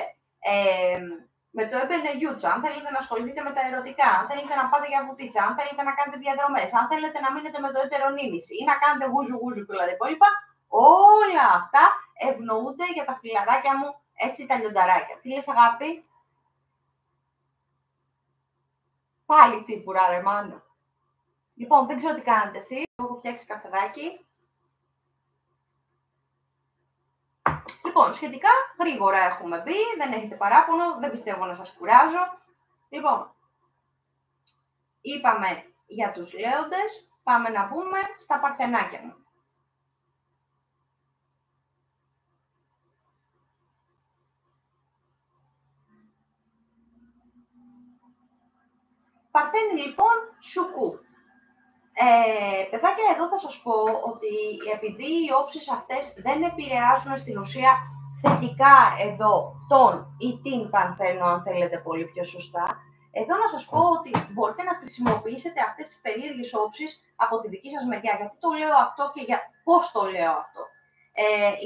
με το έμπαινε γιούτσα, αν θέλετε να ασχοληθείτε με τα ερωτικά, αν θέλετε να πάτε για βουτίτσα, αν θέλετε να κάνετε διαδρομές, αν θέλετε να μείνετε με το ετερονίμηση ή να κάνετε γούζου και όλα τα υπόλοιπα, όλα αυτά ευνοούνται για τα φιλαράκια μου, έτσι τα λιονταράκια. Τι λες, αγάπη? Πάλι τσίπουρα, ρε Μάνο. Λοιπόν, δεν ξέρω τι κάνετε εσείς. Έχω φτιάξει καφεδάκι. Λοιπόν, σχετικά γρήγορα έχουμε μπει, δεν έχετε παράπονο, δεν πιστεύω να σας κουράζω. Λοιπόν, είπαμε για τους λέοντες, πάμε να μπούμε στα παρθενάκια μου. Παρθένη λοιπόν, σουκού. Παιδάκια, εδώ θα σας πω ότι επειδή οι όψεις αυτές δεν επηρεάζουν στην ουσία θετικά εδώ τον ή την παρθένο, αν θέλετε πολύ πιο σωστά, εδώ να σας πω ότι μπορείτε να χρησιμοποιήσετε αυτές τις περίεργες όψεις από τη δική σας μεριά. Γιατί το λέω αυτό και για πώς το λέω αυτό.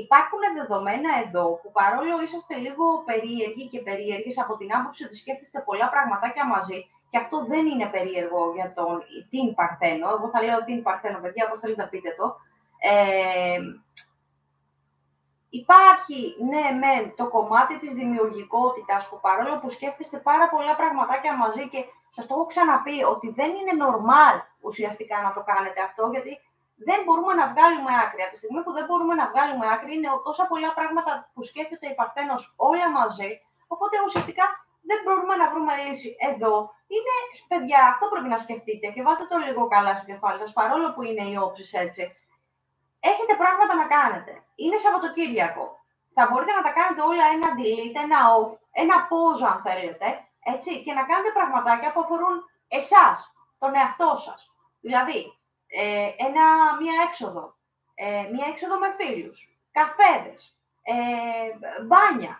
Υπάρχουν δεδομένα εδώ που παρόλο είσαστε λίγο περίεργοι και περίεργες από την άποψη ότι σκέφτεστε πολλά πραγματάκια μαζί, και αυτό δεν είναι περίεργο για τον την παρθένο. Εγώ θα λέω την παρθένο, παιδιά, όπως θέλετε να πείτε το. Υπάρχει, ναι, μεν, το κομμάτι της δημιουργικότητας που παρόλο που σκέφτεστε πάρα πολλά πραγματάκια μαζί και σας το έχω ξαναπεί ότι δεν είναι normal ουσιαστικά να το κάνετε αυτό, γιατί δεν μπορούμε να βγάλουμε άκρη. Από τη στιγμή που δεν μπορούμε να βγάλουμε άκρη, είναι τόσα πολλά πράγματα που σκέφτεται η παρθένος όλα μαζί, οπότε ουσιαστικά δεν μπορούμε να βρούμε λύση. Εδώ είναι, παιδιά, αυτό πρέπει να σκεφτείτε και βάλτε το λίγο καλά στο κεφάλι σας, παρόλο που είναι οι όψεις έτσι. Έχετε πράγματα να κάνετε. Είναι Σαββατοκύριακο. Θα μπορείτε να τα κάνετε όλα ένα delete, ένα off, ένα pause αν θέλετε, έτσι, και να κάνετε πραγματάκια που αφορούν εσάς, τον εαυτό σας. Δηλαδή, μία έξοδο με φίλους, καφέδες, μπάνια,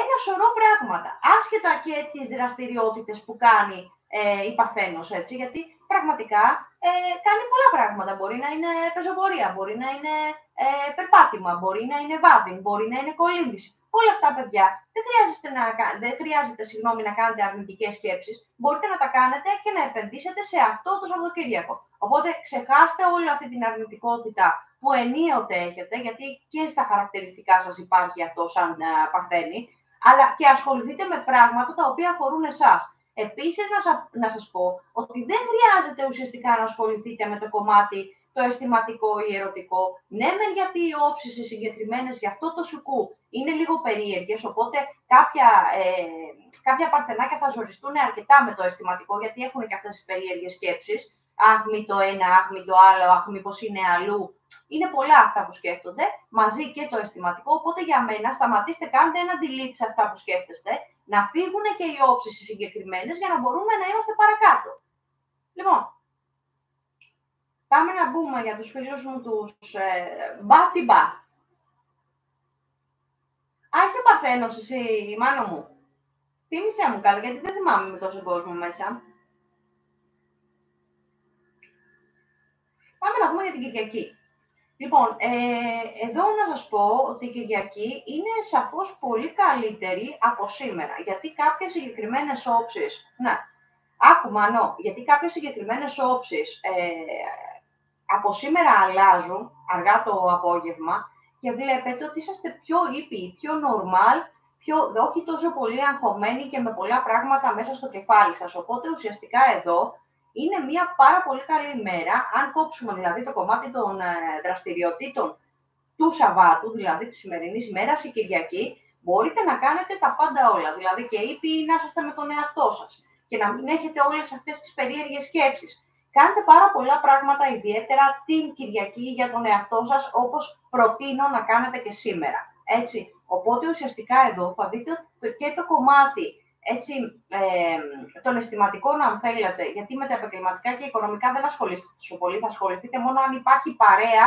ένα σωρό πράγματα, άσχετα και τις δραστηριότητες που κάνει η παρθένος, έτσι, γιατί πραγματικά κάνει πολλά πράγματα. Μπορεί να είναι πεζοπορία, μπορεί να είναι περπάτημα, μπορεί να είναι βάδιν, μπορεί να είναι κολύμβηση. Όλα αυτά, παιδιά, δεν χρειάζεται να κάνετε αρνητικές σκέψεις. Μπορείτε να τα κάνετε και να επενδύσετε σε αυτό το Σαββατοκύριακο. Οπότε ξεχάστε όλη αυτή την αρνητικότητα που ενίοτε έχετε, γιατί και στα χαρακτηριστικά σας υπάρχει αυτό σαν παρθένη, αλλά και ασχοληθείτε με πράγματα τα οποία αφορούν εσάς. Επίσης, να σας πω ότι δεν χρειάζεται ουσιαστικά να ασχοληθείτε με το κομμάτι το αισθηματικό ή ερωτικό. Ναι, μεν γιατί οι όψεις οι συγκεκριμένες για αυτό το σουκού είναι λίγο περίεργες, οπότε κάποια παρθενάκια θα ζοριστούν αρκετά με το αισθηματικό, γιατί έχουν και αυτές τις περίεργες σκέψεις. Αχ, μη το ένα, αχ, μη το άλλο, αχ, μήπως είναι αλλού. Είναι πολλά αυτά που σκέφτονται, μαζί και το αισθηματικό, οπότε για μένα σταματήστε, κάντε ένα delete σε αυτά που σκέφτεστε, να φύγουν και οι όψεις οι συγκεκριμένες για να μπορούμε να είμαστε παρακάτω. Λοιπόν, πάμε να μπούμε για τους φίλους μου τους μπα. Α, είσαι παρθένος εσύ, Μάνο μου. Θύμησέ μου καλά, γιατί δεν θυμάμαι με τόσο κόσμο μέσα. Πάμε να δούμε για την Κυριακή. Λοιπόν, εδώ να σας πω ότι η Κυριακή είναι σαφώς πολύ καλύτερη από σήμερα, γιατί κάποιες συγκεκριμένες όψεις, ναι, άκου Μανώ, γιατί κάποιες συγκεκριμένες όψεις από σήμερα αλλάζουν αργά το απόγευμα και βλέπετε ότι είσαστε πιο ήπιοι, πιο normal, όχι τόσο πολύ αγχωμένοι και με πολλά πράγματα μέσα στο κεφάλι σας. Οπότε ουσιαστικά εδώ είναι μια πάρα πολύ καλή μέρα, αν κόψουμε δηλαδή το κομμάτι των δραστηριοτήτων του Σαββάτου, δηλαδή της σημερινής μέρας, η Κυριακή, μπορείτε να κάνετε τα πάντα όλα. Δηλαδή και ήπιοι να είστε με τον εαυτό σας και να μην έχετε όλες αυτές τις περίεργες σκέψεις. Κάντε πάρα πολλά πράγματα, ιδιαίτερα την Κυριακή για τον εαυτό σας, όπως προτείνω να κάνετε και σήμερα. Έτσι. Οπότε ουσιαστικά εδώ θα δείτε και το κομμάτι έτσι, των αισθηματικών, αν θέλετε, γιατί με τα επαγγελματικά και οικονομικά δεν ασχολείστε τόσο πολύ, θα ασχοληθείτε μόνο αν υπάρχει παρέα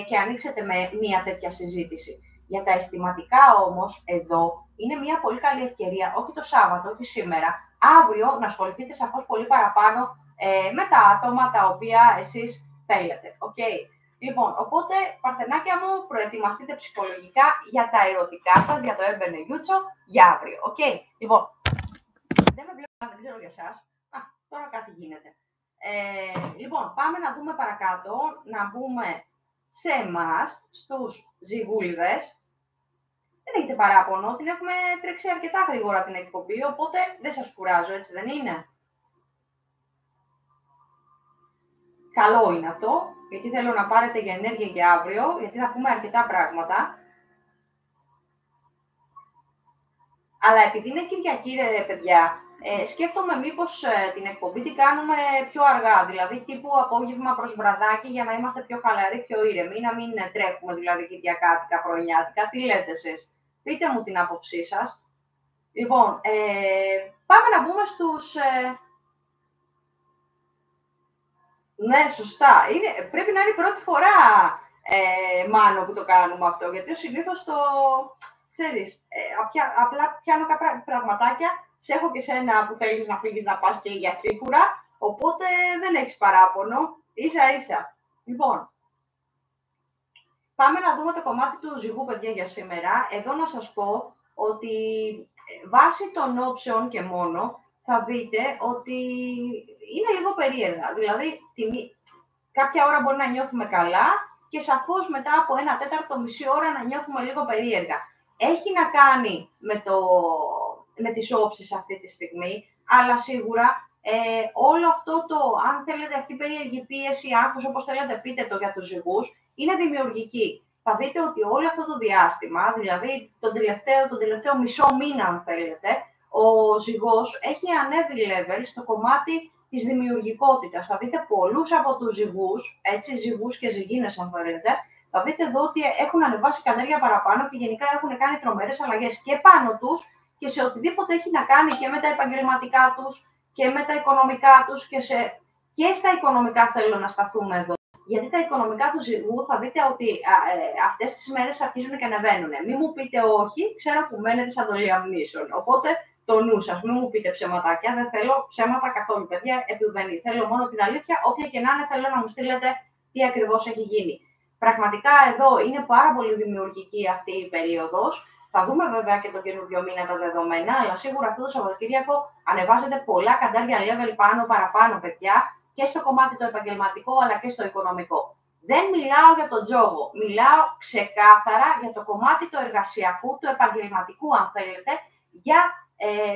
και ανοίξετε με μία τέτοια συζήτηση. Για τα αισθηματικά όμως, εδώ είναι μία πολύ καλή ευκαιρία, όχι το Σάββατο, όχι σήμερα, αύριο να ασχοληθείτε σαφώς πολύ παραπάνω με τα άτομα τα οποία εσείς θέλετε. Okay. Λοιπόν, οπότε, παρθενάκια μου, προετοιμαστείτε ψυχολογικά για τα ερωτικά σας, για το έμπαινε Γιούτσο, για αύριο. Okay. Λοιπόν, δεν με βλέπω, δεν ξέρω για εσάς. Τώρα κάτι γίνεται. Λοιπόν, πάμε να δούμε παρακάτω, να μπούμε σε εμάς, στους ζυγούλιδες. Δεν έχετε παράπονο, την έχουμε τρέξει αρκετά γρήγορα την εκπομπή, οπότε δεν σας κουράζω, έτσι δεν είναι? Καλό είναι αυτό, γιατί θέλω να πάρετε για ενέργεια για αύριο, γιατί θα πούμε αρκετά πράγματα. Αλλά επειδή είναι Κυριακή, ρε παιδιά, σκέφτομαι μήπως την εκπομπή την κάνουμε πιο αργά, δηλαδή τύπου απόγευμα προς βραδάκι, για να είμαστε πιο χαλαροί, πιο ήρεμοι, να μην τρέχουμε δηλαδή κυριακάτικα, πρωινιάτικα. Τι λέτε εσείς? Πείτε μου την άποψή σας. Λοιπόν, πάμε να μπούμε στους... Ναι, σωστά. Πρέπει να είναι η πρώτη φορά, Μάνο, που το κάνουμε αυτό, γιατί συνήθως το... Ξέρεις, απλά πιάνω κάποια πραγματάκια, σε έχω και σένα που θέλεις να φύγεις να πας και για τσίπουρα, οπότε δεν έχεις παράπονο, ίσα-ίσα. Λοιπόν, πάμε να δούμε το κομμάτι του ζυγού, παιδιά, για σήμερα. Εδώ να σας πω ότι βάσει των όψεων και μόνο, θα δείτε ότι είναι λίγο περίεργα. Δηλαδή, κάποια ώρα μπορεί να νιώθουμε καλά και σαφώς μετά από ένα τέταρτο μισή ώρα να νιώθουμε λίγο περίεργα. Έχει να κάνει με τις όψεις αυτή τη στιγμή, αλλά σίγουρα όλο αυτό αν θέλετε, αυτή η περίεργη πίεση, άγχος, όπως θέλετε πείτε το για τους ζυγούς, είναι δημιουργική. Θα δείτε ότι όλο αυτό το διάστημα, δηλαδή τον τελευταίο μισό μήνα, αν θέλετε, ο ζυγός έχει ανέβει level στο κομμάτι της δημιουργικότητας. Θα δείτε πολλούς από τους ζυγούς, έτσι, ζυγούς και ζυγίνες αν θέλετε, θα δείτε εδώ ότι έχουν ανεβάσει κανέλια παραπάνω και γενικά έχουν κάνει τρομερές αλλαγές και πάνω τους και σε οτιδήποτε έχει να κάνει και με τα επαγγελματικά τους και με τα οικονομικά τους και στα οικονομικά θέλω να σταθούμε εδώ. Γιατί τα οικονομικά του ζυγού θα δείτε ότι αυτές τις μέρες αρχίζουν και ανεβαίνουν. Μην μου πείτε όχι, ξέρω που μένετε σαν το Λιαμνήσων. Οπότε το νου σας, μην μου πείτε ψεματάκια, δεν θέλω ψέματα καθόλου, παιδιά, επουδενή. Θέλω μόνο την αλήθεια, όποια και να είναι, θέλω να μου στείλετε τι ακριβώς έχει γίνει. Πραγματικά εδώ είναι πάρα πολύ δημιουργική αυτή η περίοδος. Θα δούμε βέβαια και τον καινούριο μήνα τα δεδομένα, αλλά σίγουρα αυτό το Σαββατοκύριακο ανεβάζετε πολλά καντάρια level πάνω παραπάνω, παιδιά, και στο κομμάτι το επαγγελματικό, αλλά και στο οικονομικό. Δεν μιλάω για τον τζόγο, μιλάω ξεκάθαρα για το κομμάτι του εργασιακού, του επαγγελματικού, αν θέλετε, για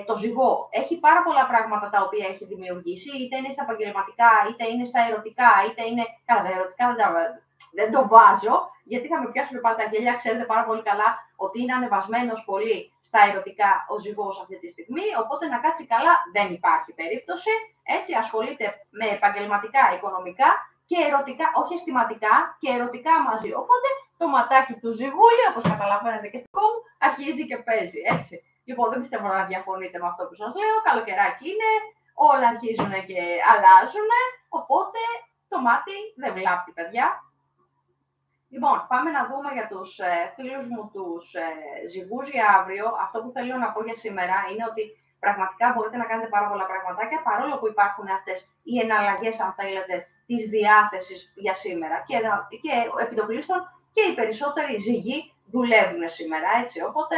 το ζυγό. Έχει πάρα πολλά πράγματα τα οποία έχει δημιουργήσει, είτε είναι στα επαγγελματικά, είτε είναι στα ερωτικά, είτε είναι. Καλά, τα ερωτικά δεν το βάζω, γιατί θα με πιάσουν πάλι τα γέλια. Ξέρετε πάρα πολύ καλά ότι είναι ανεβασμένος πολύ στα ερωτικά ο ζυγός αυτή τη στιγμή, οπότε να κάτσει καλά δεν υπάρχει περίπτωση. Έτσι, ασχολείται με επαγγελματικά, οικονομικά και ερωτικά, όχι αισθηματικά και ερωτικά μαζί. Οπότε το ματάκι του ζυγούλη, όπως καταλαβαίνετε και το κόμμα, αρχίζει και παίζει. Έτσι. Λοιπόν, δεν πιστεύω να διαφωνείτε με αυτό που σας λέω. Καλοκαιράκι είναι, όλα αρχίζουν και αλλάζουν, οπότε το μάτι δεν βλάπτει, παιδιά. Λοιπόν, πάμε να δούμε για τους φίλους μου τους ζυγούς για αύριο. Αυτό που θέλω να πω για σήμερα είναι ότι πραγματικά μπορείτε να κάνετε πάρα πολλά πραγματάκια, παρόλο που υπάρχουν αυτές οι εναλλαγές, αν θέλετε, της διάθεσης για σήμερα. Και επιτοπλίστων και οι περισσότεροι ζυγοί δουλεύουν σήμερα, έτσι. Οπότε,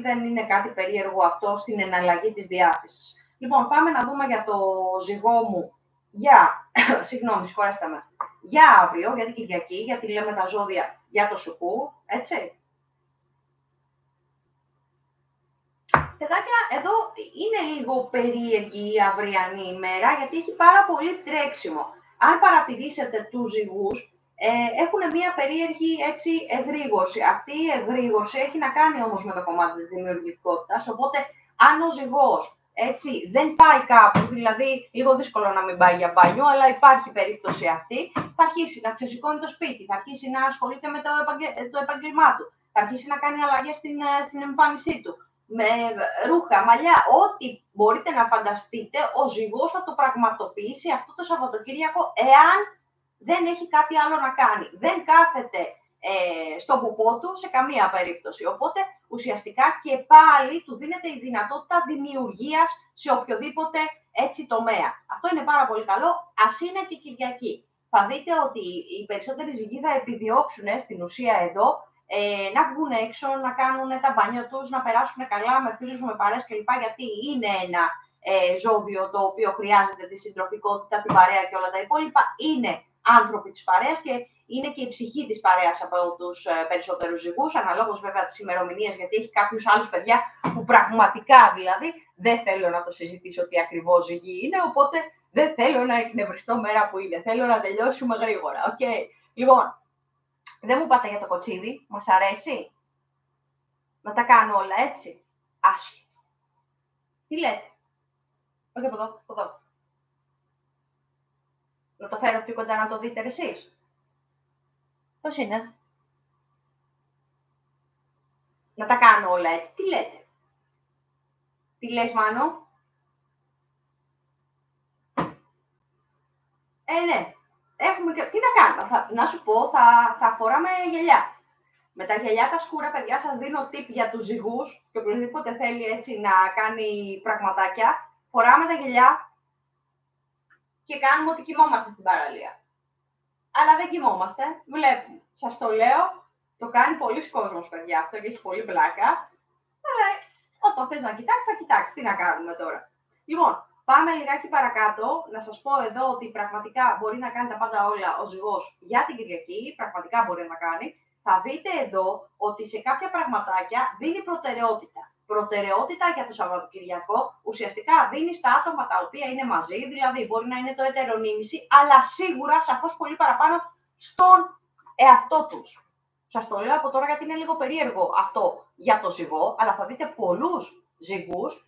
δεν είναι κάτι περίεργο αυτό στην εναλλαγή της διάθεσης. Λοιπόν, πάμε να δούμε για το ζυγό μου συγγνώμη, συγχωρέστε με, για αύριο, για την Κυριακή, γιατί λέμε τα ζώδια για το σουκού, έτσι. Παιδάκια, εδώ είναι λίγο περίεργη η αυριανή ημέρα, γιατί έχει πάρα πολύ τρέξιμο. Αν παρατηρήσετε τους ζυγούς, έχουν μια περίεργη εγρήγορση. Αυτή η εγρήγορση έχει να κάνει όμως με το κομμάτι της δημιουργικότητας, οπότε αν ο ζυγός δεν πάει κάπου, δηλαδή λίγο δύσκολο να μην πάει για μπάνιο, αλλά υπάρχει περίπτωση αυτή, θα αρχίσει να ξεσηκώνει το σπίτι, θα αρχίσει να ασχολείται με το επάγγελμά του, θα αρχίσει να κάνει αλλαγές στην εμφάνισή του, με ρούχα, μαλλιά, ό,τι μπορείτε να φανταστείτε, ο ζυγός θα το πραγματοποιήσει αυτό το Σαββατοκύριακο, εάν δεν έχει κάτι άλλο να κάνει. Δεν κάθεται στον πουπό του σε καμία περίπτωση. Οπότε, ουσιαστικά και πάλι του δίνεται η δυνατότητα δημιουργίας σε οποιοδήποτε τομέα. Αυτό είναι πάρα πολύ καλό, ας είναι και Κυριακή. Θα δείτε ότι οι περισσότεροι ζυγοί θα επιδιώξουν στην ουσία εδώ να βγουν έξω, να κάνουν τα μπάνια τους, να περάσουν καλά με φίλους, με παρέες κλπ. Γιατί είναι ένα ζώδιο το οποίο χρειάζεται τη συντροφικότητα, την παρέα και όλα τα υπόλοιπα. Είναι άνθρωποι της παρέας και είναι και η ψυχή της παρέας από τους περισσότερους ζυγούς, αναλόγως βέβαια τις ημερομηνίες, γιατί έχει κάποιους άλλους παιδιά που πραγματικά δηλαδή δεν θέλω να το συζητήσω τι ακριβώς ζυγή είναι, οπότε δεν θέλω να εκνευριστώ μέρα που είναι. Θέλω να τελειώσουμε γρήγορα. Λοιπόν, δεν μου πάτε για το κοτσίδι, μας αρέσει να τα κάνω όλα έτσι, άσχετα. Τι λέτε? Όχι από εδώ. Να το φέρω πιο κοντά να το δείτε εσείς. Πώς είναι? Να τα κάνω όλα έτσι. Τι λέτε? Τι λες, Μάνο? Ναι. Έχουμε και... Τι να κάνω? Να σου πω, θα φοράμε γυαλιά. Με τα γυαλιά τα σκούρα, παιδιά, σας δίνω tip για τους ζυγούς και οποιοδήποτε θέλει να κάνει πραγματάκια. Φοράμε τα γυαλιά και κάνουμε ότι κοιμόμαστε στην παραλία. Αλλά δεν κοιμόμαστε, βλέπουμε. Σας το λέω, το κάνει πολλοί κόσμος, παιδιά, αυτό και έχει πολύ πλάκα. Αλλά όταν θες να κοιτάξεις, θα κοιτάξεις. Τι να κάνουμε τώρα? Λοιπόν, πάμε λιγάκι παρακάτω. Να σας πω εδώ ότι πραγματικά μπορεί να κάνει τα πάντα όλα ο ζυγός για την Κυριακή. Πραγματικά μπορεί να κάνει. Θα δείτε εδώ ότι σε κάποια πραγματάκια δίνει προτεραιότητα. Προτεραιότητα για το Σαββατοκυριακό ουσιαστικά δίνει στα άτομα τα οποία είναι μαζί, δηλαδή μπορεί να είναι το ετερονίμηση, αλλά σίγουρα σαφώς πολύ παραπάνω στον εαυτό τους. Σας το λέω από τώρα γιατί είναι λίγο περίεργο αυτό για το ζυγό, αλλά θα δείτε πολλούς ζυγούς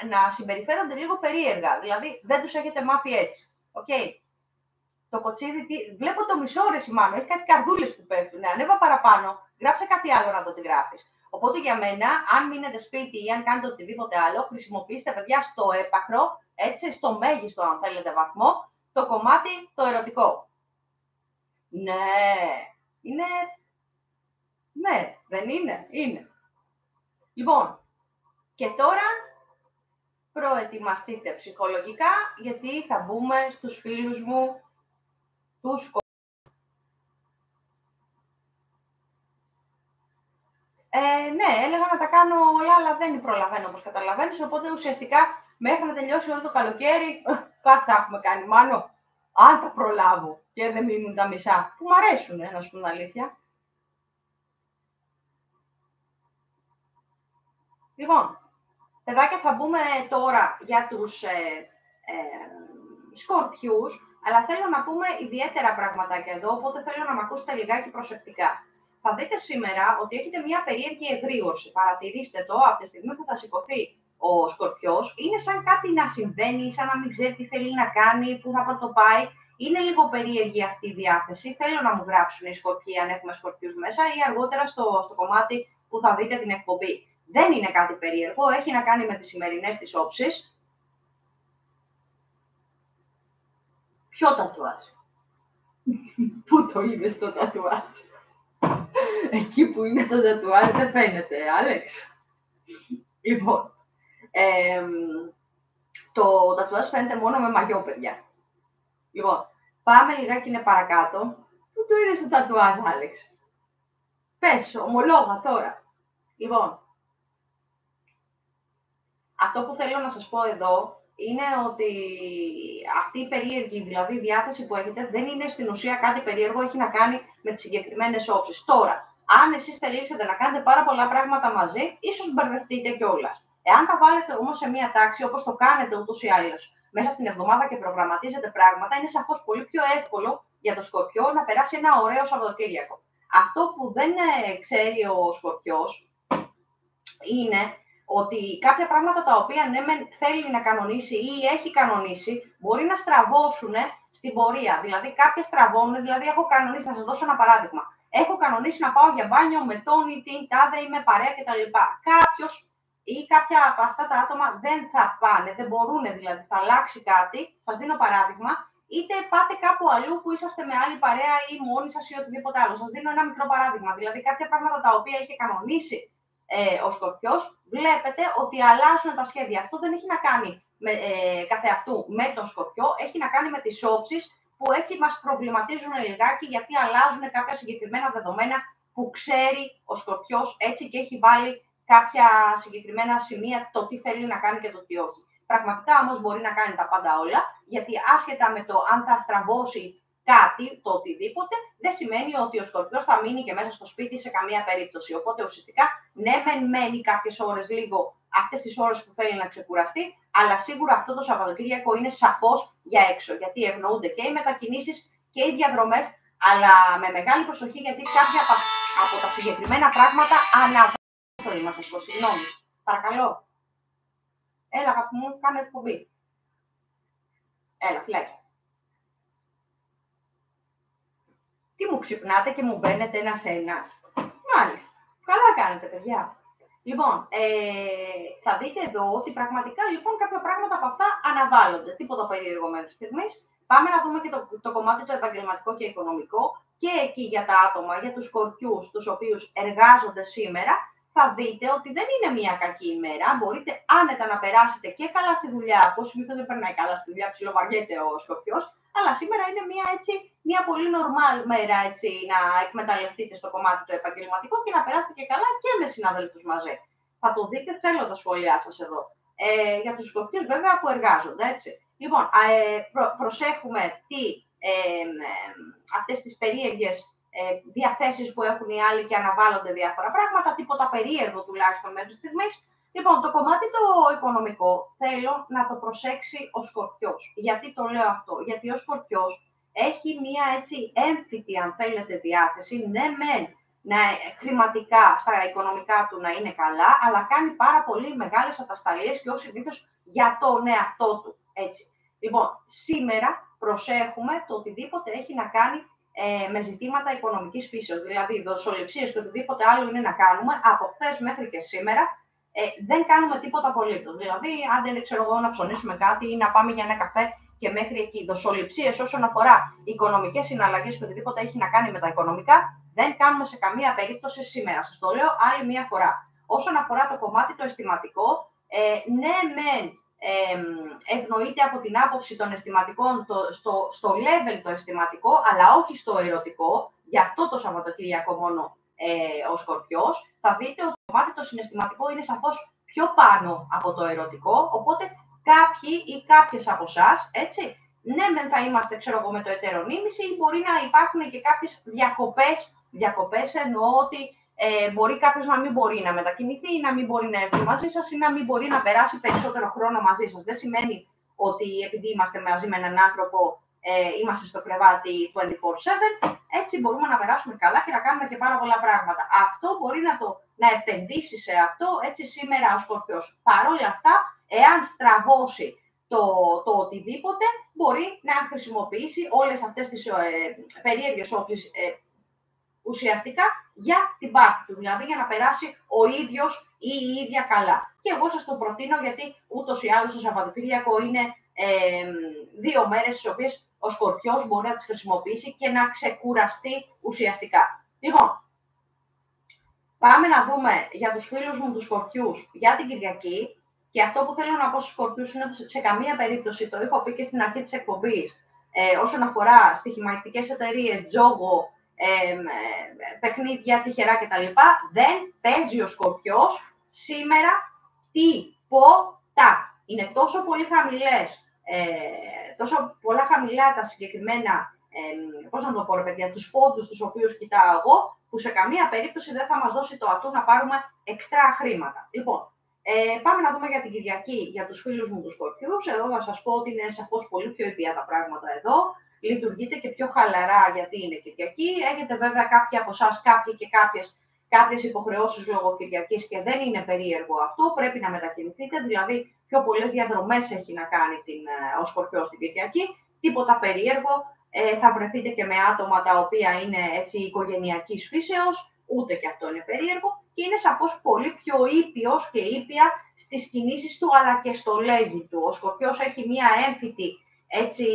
να συμπεριφέρονται λίγο περίεργα, δηλαδή δεν τους έχετε μάθει έτσι. Το κοτσίδι, βλέπω το μισό ρε Σιμάνο, έχει κάτι καρδούλες που πέφτουν. Ανέβα παραπάνω, γράψε κάτι άλλο να το τι γράφεις. Οπότε για μένα, αν μείνετε σπίτι ή αν κάνετε οτιδήποτε άλλο, χρησιμοποιήστε παιδιά στο έπακρο, στο μέγιστο αν θέλετε βαθμό, το κομμάτι το ερωτικό. Ναι, δεν είναι, είναι. Λοιπόν, και τώρα προετοιμαστείτε ψυχολογικά, γιατί θα μπούμε στους φίλους μου τους ναι, έλεγα να τα κάνω όλα, αλλά δεν προλαβαίνω όπως καταλαβαίνεις, οπότε ουσιαστικά μέχρι να τελειώσει όλο το καλοκαίρι, κάτι θα έχουμε κάνει, Μάνο, αν τα προλάβω και δεν μείνουν τα μισά, που μου αρέσουν, να σου πω την αλήθεια. Λοιπόν, παιδάκια, θα μπούμε τώρα για τους σκορπιούς, αλλά θέλω να πούμε ιδιαίτερα πραγματάκια εδώ, οπότε θέλω να με ακούσετε λιγάκι προσεκτικά. Θα δείτε σήμερα ότι έχετε μια περίεργη εγρήγορση. Παρατηρήστε το, από τη στιγμή που θα σηκωθεί ο Σκορπιός, είναι σαν κάτι να συμβαίνει, σαν να μην ξέρει τι θέλει να κάνει, πού θα πρωτοπάει. Είναι λίγο περίεργη αυτή η διάθεση. Θέλω να μου γράψουν οι Σκορπιοί, αν έχουμε Σκορπιούς μέσα, ή αργότερα στο κομμάτι που θα δείτε την εκπομπή. Δεν είναι κάτι περίεργο, έχει να κάνει με τις σημερινές τις όψεις. Ποιο τατουάζ? Πού το είδες το τατουάζ? Εκεί που είναι το τατουάζ δεν φαίνεται, Άλεξ. Λοιπόν, το τατουάζ φαίνεται μόνο με μαγιό, παιδιά. Λοιπόν, Πάμε λιγάκι είναι παρακάτω. Πού το είδες το τατουάζ, Άλεξ? Πες, ομολόγα τώρα. Λοιπόν, αυτό που θέλω να σας πω εδώ είναι ότι αυτή η περίεργη, δηλαδή η διάθεση που έχετε, δεν είναι στην ουσία κάτι περίεργο, έχει να κάνει με τις συγκεκριμένες όψεις. Τώρα, αν εσείς θελήσετε να κάνετε πάρα πολλά πράγματα μαζί, ίσως μπερδευτείτε κιόλας. Εάν τα βάλετε όμως σε μία τάξη, όπως το κάνετε ούτως ή άλλως, μέσα στην εβδομάδα και προγραμματίζετε πράγματα, είναι σαφώς πολύ πιο εύκολο για το Σκορπιό να περάσει ένα ωραίο Σαββατοκύριακο. Αυτό που δεν ξέρει ο Σκορπιός είναι ότι κάποια πράγματα τα οποία ναι μεν θέλει να κανονίσει ή έχει κανονίσει, μπορεί να στραβώσουν στην πορεία. Δηλαδή κάποια στραβώνουν, δηλαδή έχω κανονίσει, θα σας δώσω ένα παράδειγμα. Έχω κανονίσει να πάω για μπάνιο με τον ή την τάδε ή με παρέα κτλ. Κάποιος ή κάποια από αυτά τα άτομα δεν θα πάνε, δεν μπορούν δηλαδή, θα αλλάξει κάτι. Σας δίνω παράδειγμα. Είτε πάτε κάπου αλλού που είσαστε με άλλη παρέα ή μόνοι σας ή οτιδήποτε άλλο. Σας δίνω ένα μικρό παράδειγμα. Δηλαδή κάποια πράγματα τα οποία είχε κανονίσει ο Σκορπιός, βλέπετε ότι αλλάζουν τα σχέδια. Αυτό δεν έχει να κάνει καθεαυτού με τον Σκορπιό, έχει να κάνει με τις όψεις που έτσι μας προβληματίζουν λιγάκι, γιατί αλλάζουν κάποια συγκεκριμένα δεδομένα που ξέρει ο Σκορπιός έτσι και έχει βάλει κάποια συγκεκριμένα σημεία το τι θέλει να κάνει και το τι όχι. Πραγματικά όμως μπορεί να κάνει τα πάντα όλα, γιατί άσχετα με το αν θα στραβώσει κάτι, το οτιδήποτε, δεν σημαίνει ότι ο Σκορπιός θα μείνει και μέσα στο σπίτι σε καμία περίπτωση. Οπότε ουσιαστικά, ναι, μένει κάποιες ώρες λίγο αυτές τις ώρες που θέλει να ξεκουραστεί, αλλά σίγουρα αυτό το Σαββατοκύριακο είναι σαφώς για έξω. Γιατί ευνοούνται και οι μετακινήσεις και οι διαδρομές, αλλά με μεγάλη προσοχή, γιατί κάποια από τα συγκεκριμένα πράγματα αναβαίνουν. Να σας πω, συγγνώμη. Παρακαλώ. Έλα, αγαπητοί μου, κάνε εκπομπή. Έλα, φυλάκια. Τι μου ξυπνάτε και μου μπαίνετε ένας-ένας. Μάλιστα. Καλά κάνετε, παιδιά. Λοιπόν, θα δείτε εδώ ότι πραγματικά λοιπόν κάποια πράγματα από αυτά αναβάλλονται. Τίποτα περίεργο μέχρι στιγμής. Πάμε να δούμε και το κομμάτι το επαγγελματικό και οικονομικό. Και εκεί για τα άτομα, για τους Σκορπιούς, τους οποίους εργάζονται σήμερα, θα δείτε ότι δεν είναι μια κακή ημέρα. Μπορείτε άνετα να περάσετε και καλά στη δουλειά. Πώς σημαίνει δεν περνάει καλά στη δουλειά, ψιλοβαριέται ο Σκορπιός. Αλλά σήμερα είναι μια πολύ normal μέρα έτσι, να εκμεταλλευτείτε στο κομμάτι το επαγγελματικό και να περάσετε και καλά και με συναδέλφους μαζί. Θα το δείτε, θέλω τα σχόλιά σας εδώ. Για τους Σκορπιούς βέβαια που εργάζονται, έτσι. Λοιπόν, προσέχουμε αυτές τις περίεργες διαθέσεις που έχουν οι άλλοι και αναβάλλονται διάφορα πράγματα, τίποτα περίεργο τουλάχιστον μέχρι στιγμής. Λοιπόν, το κομμάτι το οικονομικό θέλω να το προσέξει ο Σκορπιός. Γιατί το λέω αυτό? Γιατί ο Σκορπιός έχει μία έτσι έμφυτη, αν θέλετε, διάθεση, ναι μεν, χρηματικά, στα οικονομικά του να είναι καλά, αλλά κάνει πάρα πολύ μεγάλες ατασταλίες και ως συνήθως για τον εαυτό του, έτσι. Λοιπόν, σήμερα προσέχουμε το οτιδήποτε έχει να κάνει με ζητήματα οικονομικής φύσεως, δηλαδή δοσοληψίες και οτιδήποτε άλλο είναι να κάνουμε, από χθες μέχρι και σήμερα, δεν κάνουμε τίποτα απολύτως. Δηλαδή, αν δεν ξέρω εγώ να ψωνίσουμε κάτι ή να πάμε για ένα καφέ και μέχρι εκεί. Δοσοληψίες όσον αφορά οικονομικές συναλλαγές και οτιδήποτε έχει να κάνει με τα οικονομικά, δεν κάνουμε σε καμία περίπτωση σήμερα. Σας το λέω άλλη μία φορά. Όσον αφορά το κομμάτι το αισθηματικό, ναι, μεν ευνοείται από την άποψη των αισθηματικών στο level το αισθηματικό, αλλά όχι στο ερωτικό. Γι' αυτό το Σαββατοκύριακο μόνο ο Σκορπιός. Θα δείτε ότι το κομμάτι το συναισθηματικό είναι σαφώς πιο πάνω από το ερωτικό, οπότε κάποιοι ή κάποιες από εσάς, έτσι, ναι, δεν θα είμαστε, ξέρω εγώ, με το ετερονίμηση ή μπορεί να υπάρχουν και κάποιες διακοπές εννοώ ότι μπορεί κάποιος να μην μπορεί να μετακινηθεί ή να μην μπορεί να έρθει μαζί σας ή να μην μπορεί να περάσει περισσότερο χρόνο μαζί σας. Δεν σημαίνει ότι επειδή είμαστε μαζί με έναν άνθρωπο είμαστε στο κρεβάτι 24/7, έτσι μπορούμε να περάσουμε καλά και να κάνουμε και πάρα πολλά πράγματα. Αυτό μπορεί να επενδύσει σε αυτό, έτσι σήμερα ο Σκορπιός. Παρ' όλα αυτά, εάν στραβώσει το οτιδήποτε, μπορεί να χρησιμοποιήσει όλες αυτές τις περίεργες όπλες ουσιαστικά για την πάρτι του, δηλαδή για να περάσει ο ίδιος ή η ίδια καλά. Και εγώ σας το προτείνω γιατί ούτως ή άλλως το Σαββατοκύριακο είναι 2 μέρες στις οποίες ο Σκορπιός μπορεί να τις χρησιμοποιήσει και να ξεκουραστεί ουσιαστικά. Λοιπόν, πάμε να δούμε για τους φίλους μου τους Σκορπιούς για την Κυριακή. Και αυτό που θέλω να πω στους Σκορπιούς είναι ότι σε καμία περίπτωση, το έχω πει και στην αρχή της εκπομπής, όσον αφορά στοιχηματικές εταιρείες, τζόγο, παιχνίδια, τυχερά κτλ. Δεν παίζει ο Σκορπιός σήμερα τίποτα. Είναι τόσο πολύ χαμηλές, τόσο πολλά χαμηλά τα συγκεκριμένα, πώς να το πω ρε παιδιά, τους πόντους τους οποίους κοιτάω εγώ, που σε καμία περίπτωση δεν θα μας δώσει το ατού να πάρουμε εξτρά χρήματα. Λοιπόν, πάμε να δούμε για την Κυριακή, για τους φίλους μου τους Σκορπιούς. Εδώ θα σας πω ότι είναι σαφώς πολύ πιο ήπια τα πράγματα εδώ. Λειτουργείτε και πιο χαλαρά γιατί είναι Κυριακή. Έχετε βέβαια κάποιοι από εσάς, κάποιοι και κάποιες υποχρεώσεις λόγω Κυριακής και δεν είναι περίεργο αυτό. Πρέπει να μετακινηθείτε, δηλαδή πιο πολλές διαδρομές έχει να κάνει ο Σκορπιός την Κυριακή. Τίποτα περίεργο. Θα βρεθείτε και με άτομα τα οποία είναι έτσι οικογενειακής φύσεως, ούτε και αυτό είναι περίεργο, και είναι σαφώς πολύ πιο ήπιος και ήπια στις κινήσεις του, αλλά και στο λέγει του. Ο Σκορπιός έχει μία έμφυτη, έτσι,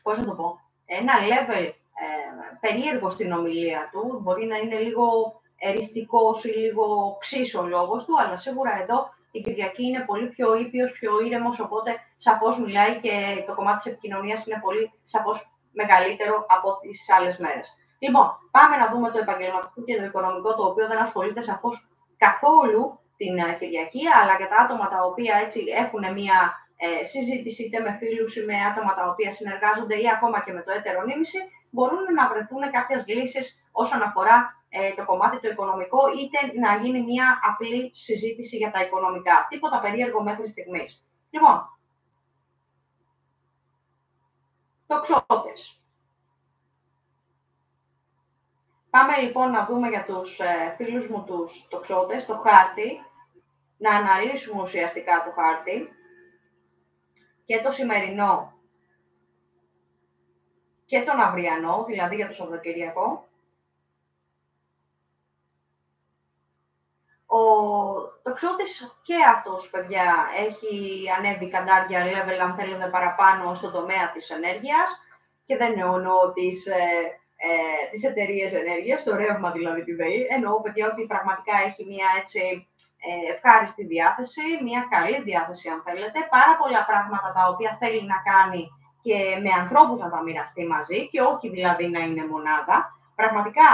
πώς να το πω, ένα level περίεργο στην ομιλία του, μπορεί να είναι λίγο εριστικός ή λίγο ξύς ο λόγος του, αλλά σίγουρα εδώ η Κυριακή είναι πολύ πιο ήπιος, πιο ήρεμος, οπότε σαφώς μιλάει και το κομμάτι της επικοινωνίας είναι πολύ σαφώς μεγαλύτερο από τις άλλες μέρες. Λοιπόν, πάμε να δούμε το επαγγελματικό και το οικονομικό, το οποίο δεν ασχολείται σαφώς καθόλου την Κυριακή, αλλά για τα άτομα τα οποία έτσι έχουν μια συζήτηση είτε με φίλους ή με άτομα τα οποία συνεργάζονται ή ακόμα και με το έτερο νήμιση, μπορούν να βρεθούν κάποιες λύσεις όσον αφορά το κομμάτι το οικονομικό, είτε να γίνει μια απλή συζήτηση για τα οικονομικά. Τίποτα περίεργο μέχρι στιγμής. Λοιπόν, τοξότες. Πάμε λοιπόν να δούμε για τους φίλους μου τους τοξότες, το χάρτη, να αναλύσουμε ουσιαστικά το χάρτη και το σημερινό και τον αυριανό, δηλαδή για το Σαββατοκύριακο. Ο τοξότης και αυτός, παιδιά, έχει ανέβει καντάρια level, αν θέλετε, παραπάνω στον τομέα της ενέργειας και δεν εννοώ τις εταιρείες ενέργειας, το ρεύμα δηλαδή τη ΔΕΗ. Εννοώ, παιδιά, ότι πραγματικά έχει μια έτσι ευχάριστη διάθεση, μια καλή διάθεση, αν θέλετε, πάρα πολλά πράγματα τα οποία θέλει να κάνει και με ανθρώπους να τα μοιραστεί μαζί και όχι δηλαδή να είναι μονάδα. Πραγματικά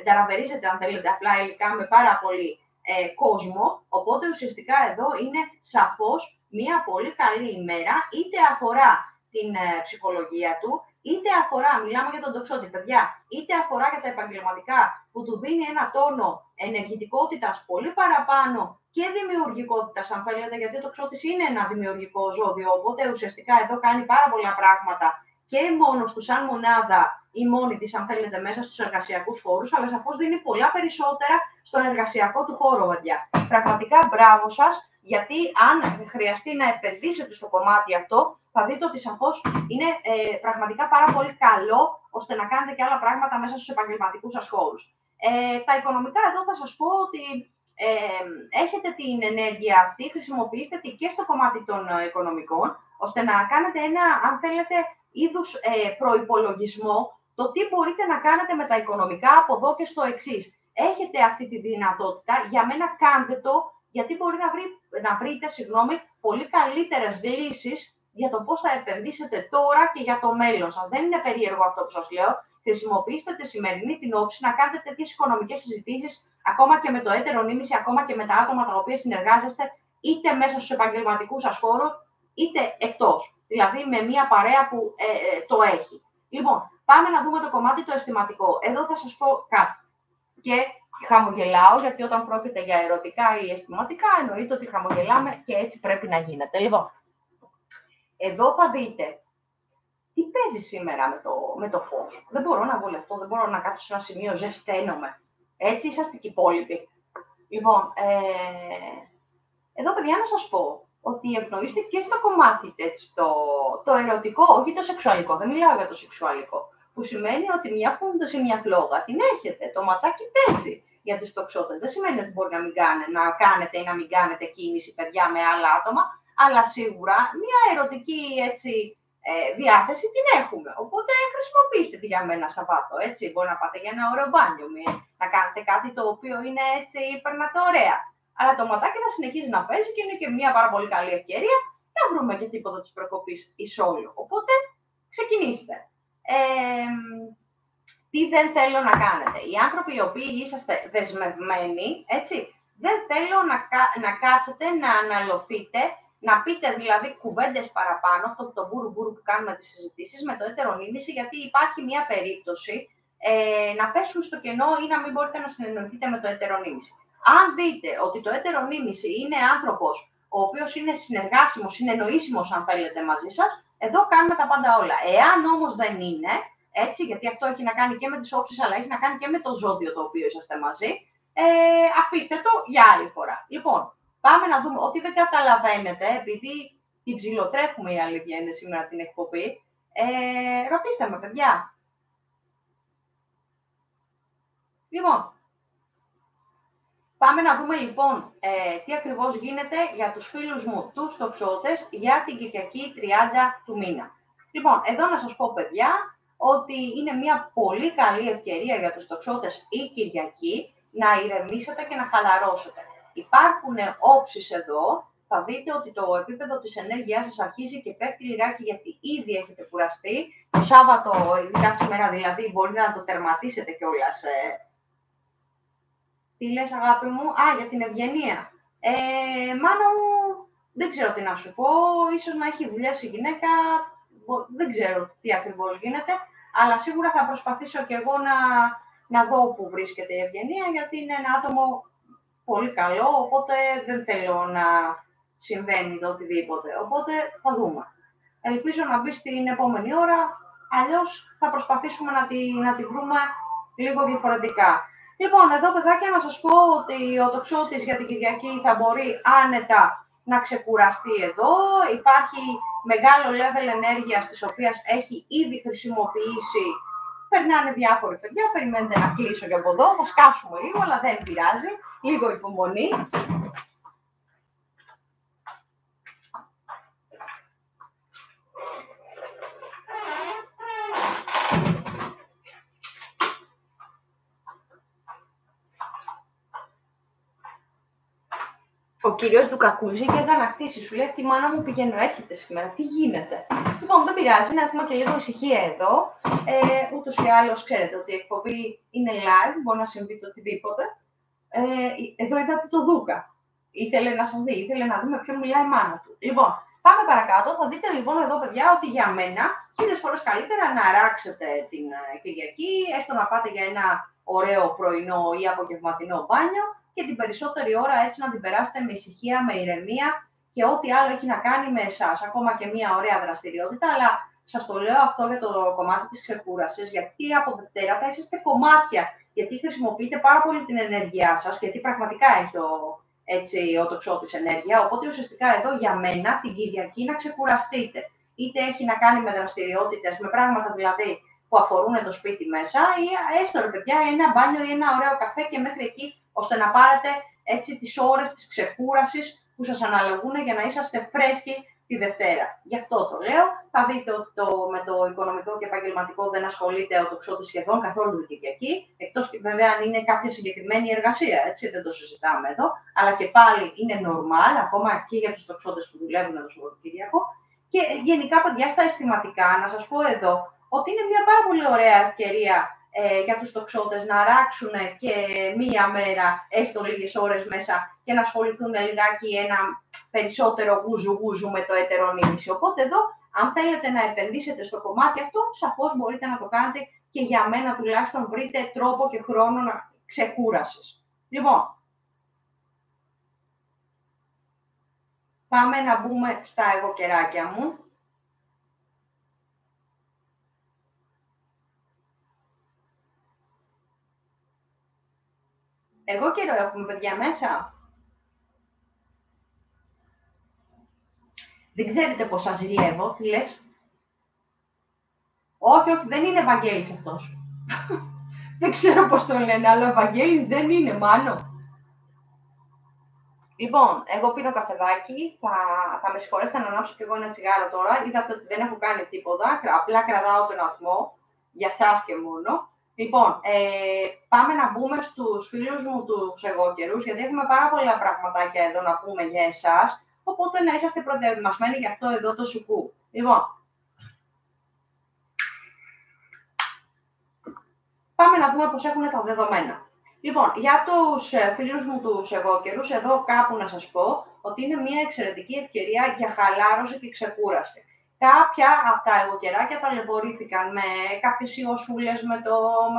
ταραβερίζεται, αν θέλετε, απλά υλικά με πάρα πολύ κόσμο, οπότε ουσιαστικά εδώ είναι σαφώς μια πολύ καλή ημέρα, είτε αφορά την ψυχολογία του, είτε αφορά, μιλάμε για τον τοξότη, παιδιά, είτε αφορά για τα επαγγελματικά, που του δίνει ένα τόνο ενεργητικότητας πολύ παραπάνω και δημιουργικότητας, αν θέλετε, γιατί ο τοξότης είναι ένα δημιουργικό ζώδιο, οπότε ουσιαστικά εδώ κάνει πάρα πολλά πράγματα και μόνος του σαν μονάδα ή μόνη της, αν θέλετε, μέσα στους εργασιακούς χώρους, αλλά σαφώς δίνει πολλά περισσότερα στον εργασιακό του χώρο, παιδιά. Πραγματικά μπράβο σας, γιατί αν χρειαστεί να επενδύσετε στο κομμάτι αυτό, θα δείτε ότι σαφώς είναι πραγματικά πάρα πολύ καλό, ώστε να κάνετε και άλλα πράγματα μέσα στους επαγγελματικούς σας χώρους. Τα οικονομικά εδώ θα σας πω ότι έχετε την ενέργεια αυτή, χρησιμοποιήστε τη και στο κομμάτι των οικονομικών, ώστε να κάνετε ένα, αν θέλετε, είδους προϋπολογισμό, το τι μπορείτε να κάνετε με τα οικονομικά από εδώ και στο εξής. Έχετε αυτή τη δυνατότητα, για μένα κάντε το, γιατί μπορεί να βρείτε πολύ καλύτερες λύσεις για το πώς θα επενδύσετε τώρα και για το μέλλον σας. Δεν είναι περίεργο αυτό που σας λέω. Χρησιμοποιήστε τη σημερινή την όψη να κάνετε τέτοιες οικονομικές συζητήσεις, ακόμα και με το έτερο νήμιση, ακόμα και με τα άτομα τα οποία συνεργάζεστε, είτε μέσα στους επαγγελματικούς σας χώρους, είτε εκτός. Δηλαδή με μια παρέα που το έχει. Λοιπόν, πάμε να δούμε το κομμάτι το αισθηματικό. Εδώ θα σας πω κάτι. Και χαμογελάω, γιατί όταν πρόκειται για ερωτικά ή αισθηματικά, εννοείται ότι χαμογελάμε και έτσι πρέπει να γίνεται. Λοιπόν, εδώ θα δείτε τι παίζει σήμερα με το φως. Δεν μπορώ να βολευτώ, δεν μπορώ να κάτσω σε ένα σημείο, ζεσταίνομαι. Έτσι είσαστε και οι υπόλοιποι. Λοιπόν, εδώ παιδιά να σας πω ότι ευνοείστε και στο κομμάτι το ερωτικό, όχι το σεξουαλικό, δεν μιλάω για το σεξουαλικό, που σημαίνει ότι μια φούντος ή μια φλόγα την έχετε, το ματάκι παίζει για τους τοξότες. Δεν σημαίνει ότι μπορεί να κάνετε ή να μην κάνετε κίνηση, παιδιά, με άλλα άτομα, αλλά σίγουρα μια ερωτική έτσι, διάθεση την έχουμε. Οπότε χρησιμοποιήστε τη για μένα Σαββάτο, έτσι. Μπορεί να πάτε για ένα ωραίο μπάνιο, να κάνετε κάτι το οποίο είναι έτσι, περνάτε ωραία. Αλλά το ματάκι θα συνεχίζει να παίζει και είναι και μια πάρα πολύ καλή ευκαιρία θα βρούμε και τίποτα της προκοπής εις όλου. Οπότε, ξεκινήστε. Τι δεν θέλω να κάνετε. Οι άνθρωποι οι οποίοι είσαστε δεσμευμένοι, έτσι, δεν θέλω να κάτσετε, να αναλωθείτε, να πείτε δηλαδή κουβέντες παραπάνω, αυτό το μπούρου που κάνουμε τις συζητήσεις με το ετερονίμηση, γιατί υπάρχει μια περίπτωση να πέσουν στο κενό ή να μην μπορείτε να συνεννοηθείτε με το ετερονίμηση. Αν δείτε ότι το ετερονίμηση είναι άνθρωπος ο οποίος είναι συνεργάσιμος, συνεννοήσιμος αν θέλετε μαζί σας, εδώ κάνουμε τα πάντα όλα. Εάν όμως δεν είναι, έτσι, γιατί αυτό έχει να κάνει και με τις όψεις, αλλά έχει να κάνει και με το ζώδιο το οποίο είσαστε μαζί, αφήστε το για άλλη φορά. Λοιπόν, πάμε να δούμε ότι δεν καταλαβαίνετε, επειδή την ψιλοτρέχουμε η αλήθεια είναι σήμερα την εκπομπή. Ρωτήστε με, παιδιά. Λοιπόν, πάμε να δούμε λοιπόν τι ακριβώς γίνεται για τους φίλους μου, τους τοξότες, για την Κυριακή 30 του μήνα. Λοιπόν, εδώ να σας πω, παιδιά, ότι είναι μια πολύ καλή ευκαιρία για τους τοξότες η Κυριακή να ηρεμήσετε και να χαλαρώσετε. Υπάρχουν όψεις εδώ, θα δείτε ότι το επίπεδο της ενέργειάς σας αρχίζει και πέφτει λιγάκι γιατί ήδη έχετε κουραστεί. Το Σάββατο, ειδικά σήμερα δηλαδή, μπορείτε να το τερματίσετε κιόλας. Τι λες αγάπη μου? Για την ευγενία. Μάνα μου, δεν ξέρω τι να σου πω, ίσως να έχει δουλειάσει η γυναίκα, δεν ξέρω τι ακριβώς γίνεται, αλλά σίγουρα θα προσπαθήσω και εγώ να δω πού βρίσκεται η ευγενία, γιατί είναι ένα άτομο πολύ καλό, οπότε δεν θέλω να συμβαίνει το οτιδήποτε, οπότε θα δούμε. Ελπίζω να μπει στην επόμενη ώρα, αλλιώς θα προσπαθήσουμε να τη βρούμε λίγο διαφορετικά. Λοιπόν, εδώ παιδάκια να σας πω ότι ο τοξότης για την Κυριακή θα μπορεί άνετα να ξεκουραστεί εδώ. Υπάρχει μεγάλο level ενέργειας, της οποίας έχει ήδη χρησιμοποιήσει. Περνάνε διάφοροι παιδιά, περιμένετε να κλείσω και από εδώ, θα σκάσουμε λίγο, αλλά δεν πειράζει. Λίγο υπομονή. Ο κύριος του Κακούζη και αγανακτήσει. Σου λέει: τη μάνα μου πηγαίνω, έρχεται σήμερα. Τι γίνεται? Λοιπόν, δεν πειράζει, να έχουμε και λίγο ησυχία εδώ. Ούτως ή άλλως, ξέρετε ότι η εκπομπή είναι live, μπορεί να συμβεί το οτιδήποτε. Εδώ είδατε το Δούκα. Ήθελε να σας δει, ήθελε να δει με ποιον μιλάει η μάνα του. Λοιπόν, πάμε παρακάτω. Θα δείτε λοιπόν εδώ, παιδιά, ότι για μένα 1000 φορές καλύτερα να αράξετε την Κυριακή, έστω να πάτε για ένα ωραίο πρωινό ή απογευματινό μπάνιο. Και την περισσότερη ώρα έτσι να την περάσετε με ησυχία, με ηρεμία και ό,τι άλλο έχει να κάνει με εσάς. Ακόμα και μια ωραία δραστηριότητα, αλλά σας το λέω αυτό για το κομμάτι της ξεκούρασης, γιατί από Δευτέρα θα είσαστε κομμάτια, γιατί χρησιμοποιείτε πάρα πολύ την ενέργειά σας, γιατί πραγματικά έχει ο τοξότης ενέργεια, οπότε ουσιαστικά εδώ για μένα την Κυριακή να ξεκουραστείτε. Είτε έχει να κάνει με δραστηριότητες, με πράγματα δηλαδή που αφορούν το σπίτι μέσα, ή έστω ρε παιδιά ένα μπάνιο ή ένα ωραίο καφέ και μέχρι εκεί, ώστε να πάρετε έτσι τις ώρες της ξεκούρασης που σας αναλογούν για να είσαστε φρέσκοι τη Δευτέρα. Γι' αυτό το λέω. Θα δείτε ότι με το οικονομικό και επαγγελματικό δεν ασχολείται ο τοξότης σχεδόν καθόλου την Κυριακή, εκτός βέβαια αν είναι κάποια συγκεκριμένη εργασία, έτσι δεν το συζητάμε εδώ, αλλά και πάλι είναι normal, ακόμα και για τους τοξότες που δουλεύουν το Σαββατοκύριακο. Και γενικά, παιδιά, στα αισθηματικά, να σας πω εδώ ότι είναι μια πάρα πολύ ωραία ευκαιρία για τους τοξότες να αράξουν και μία μέρα, έστω λίγες ώρες μέσα και να ασχοληθούν λιγάκι ένα περισσότερο γούζου με το ετερονίμηση. Οπότε εδώ, αν θέλετε να επενδύσετε στο κομμάτι αυτό, σαφώς μπορείτε να το κάνετε και για μένα τουλάχιστον βρείτε τρόπο και χρόνο ξεκούρασης. Λοιπόν, πάμε να μπούμε στα εγώ καιράκια μου. Εγώ καιρό έχουμε, παιδιά, μέσα. Δεν ξέρετε πώς σας ζηλεύω, τι λες? Όχι, δεν είναι Ευαγγέλης αυτός. Δεν ξέρω πώς το λένε, αλλά ο Ευαγγέλης δεν είναι, Μάνο. Λοιπόν, εγώ πίνω καφεδάκι, θα με συγχωρέσετε να ανάψω και εγώ ένα τσιγάρο τώρα. Είδατε ότι δεν έχω κάνει τίποτα, απλά κρατάω τον ατμό, για σας και μόνο. Λοιπόν, πάμε να μπούμε στους φίλους μου τους εγώ καιρούς, γιατί έχουμε πάρα πολλά πραγματάκια εδώ να πούμε για εσάς. οπότε να είσαστε προετοιμασμένοι για αυτό εδώ το σουκού. Λοιπόν, πάμε να δούμε πώς έχουν τα δεδομένα. Λοιπόν, για τους φίλους μου τους εγώκερους, εδώ κάπου να σας πω ότι είναι μια εξαιρετική ευκαιρία για χαλάρωση και ξεκούραση. Κάποια από τα εγωκεράκια ταλαιπωρήθηκαν με κάποιες ιωσούλες, με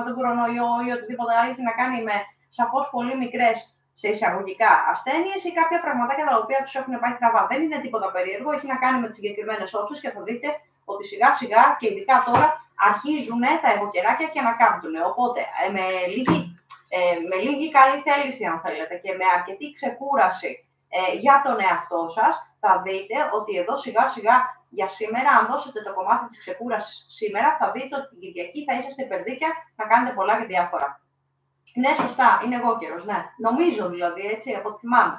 τον κορονοϊό ή οτιδήποτε άλλο έχει να κάνει με σαφώς πολύ μικρές σε εισαγωγικά ασθένειες ή κάποια πραγματάκια τα οποία τους έχουν πάει στραβά. Δεν είναι τίποτα περίεργο, έχει να κάνει με τις συγκεκριμένες όψεις και θα δείτε ότι σιγά σιγά και ειδικά τώρα αρχίζουν τα εγωκεράκια και ανακάμπτουν. Οπότε με λίγη καλή θέληση, αν θέλετε, και με αρκετή ξεκούραση για τον εαυτό σας, θα δείτε ότι εδώ σιγά σιγά για σήμερα, αν δώσετε το κομμάτι της ξεκούρασης σήμερα, θα δείτε ότι την Κυριακή θα είσαστε περδίκια να κάνετε πολλά και διάφορα. Ναι, σωστά, είναι εγώκερος, ναι. Νομίζω δηλαδή, έτσι, από ό,τι θυμάμαι.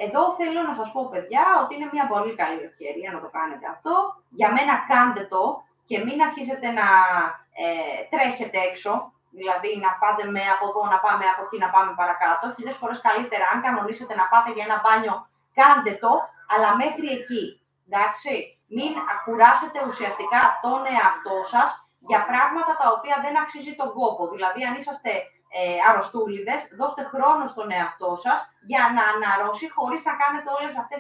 Εδώ θέλω να σας πω, παιδιά, ότι είναι μια πολύ καλή ευκαιρία να το κάνετε αυτό. Για μένα κάντε το και μην αρχίσετε να τρέχετε έξω, δηλαδή να πάτε από εδώ, να πάμε από εκεί, να πάμε παρακάτω. 1000 φορές καλύτερα, αν κανονίσετε να πάτε για ένα μπάνιο, κάντε το, αλλά μέχρι εκεί. Εντάξει, μην κουράσετε ουσιαστικά τον εαυτό σας για πράγματα τα οποία δεν αξίζει τον κόπο. Δηλαδή, αν είσαστε αρρωστούλιδες, δώστε χρόνο στον εαυτό σας για να αναρρώσει χωρίς να κάνετε όλες αυτές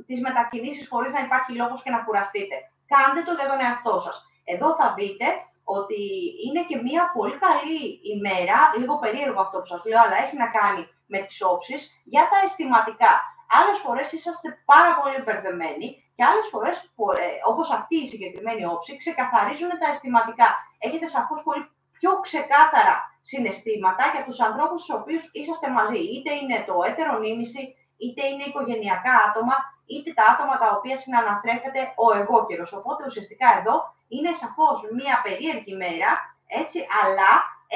τις μετακινήσεις χωρίς να υπάρχει λόγος και να κουραστείτε. Κάντε το για τον εαυτό σας. Εδώ θα δείτε ότι είναι και μια πολύ καλή ημέρα, λίγο περίεργο αυτό που σας λέω, αλλά έχει να κάνει με τις όψεις, για τα αισθηματικά. Άλλες φορές είσαστε πάρα πολύ μπερδεμένοι και άλλες φορές, όπως αυτή η συγκεκριμένη όψη, ξεκαθαρίζουν τα αισθηματικά. Έχετε σαφώς πολύ πιο ξεκάθαρα συναισθήματα για τους ανθρώπους στους οποίους είσαστε μαζί. Είτε είναι το έτερο νήμιση, είτε είναι οικογενειακά άτομα, είτε τα άτομα τα οποία συναναστρέφεται ο εγώκερος. Οπότε ουσιαστικά εδώ είναι σαφώς μια περίεργη μέρα, έτσι, αλλά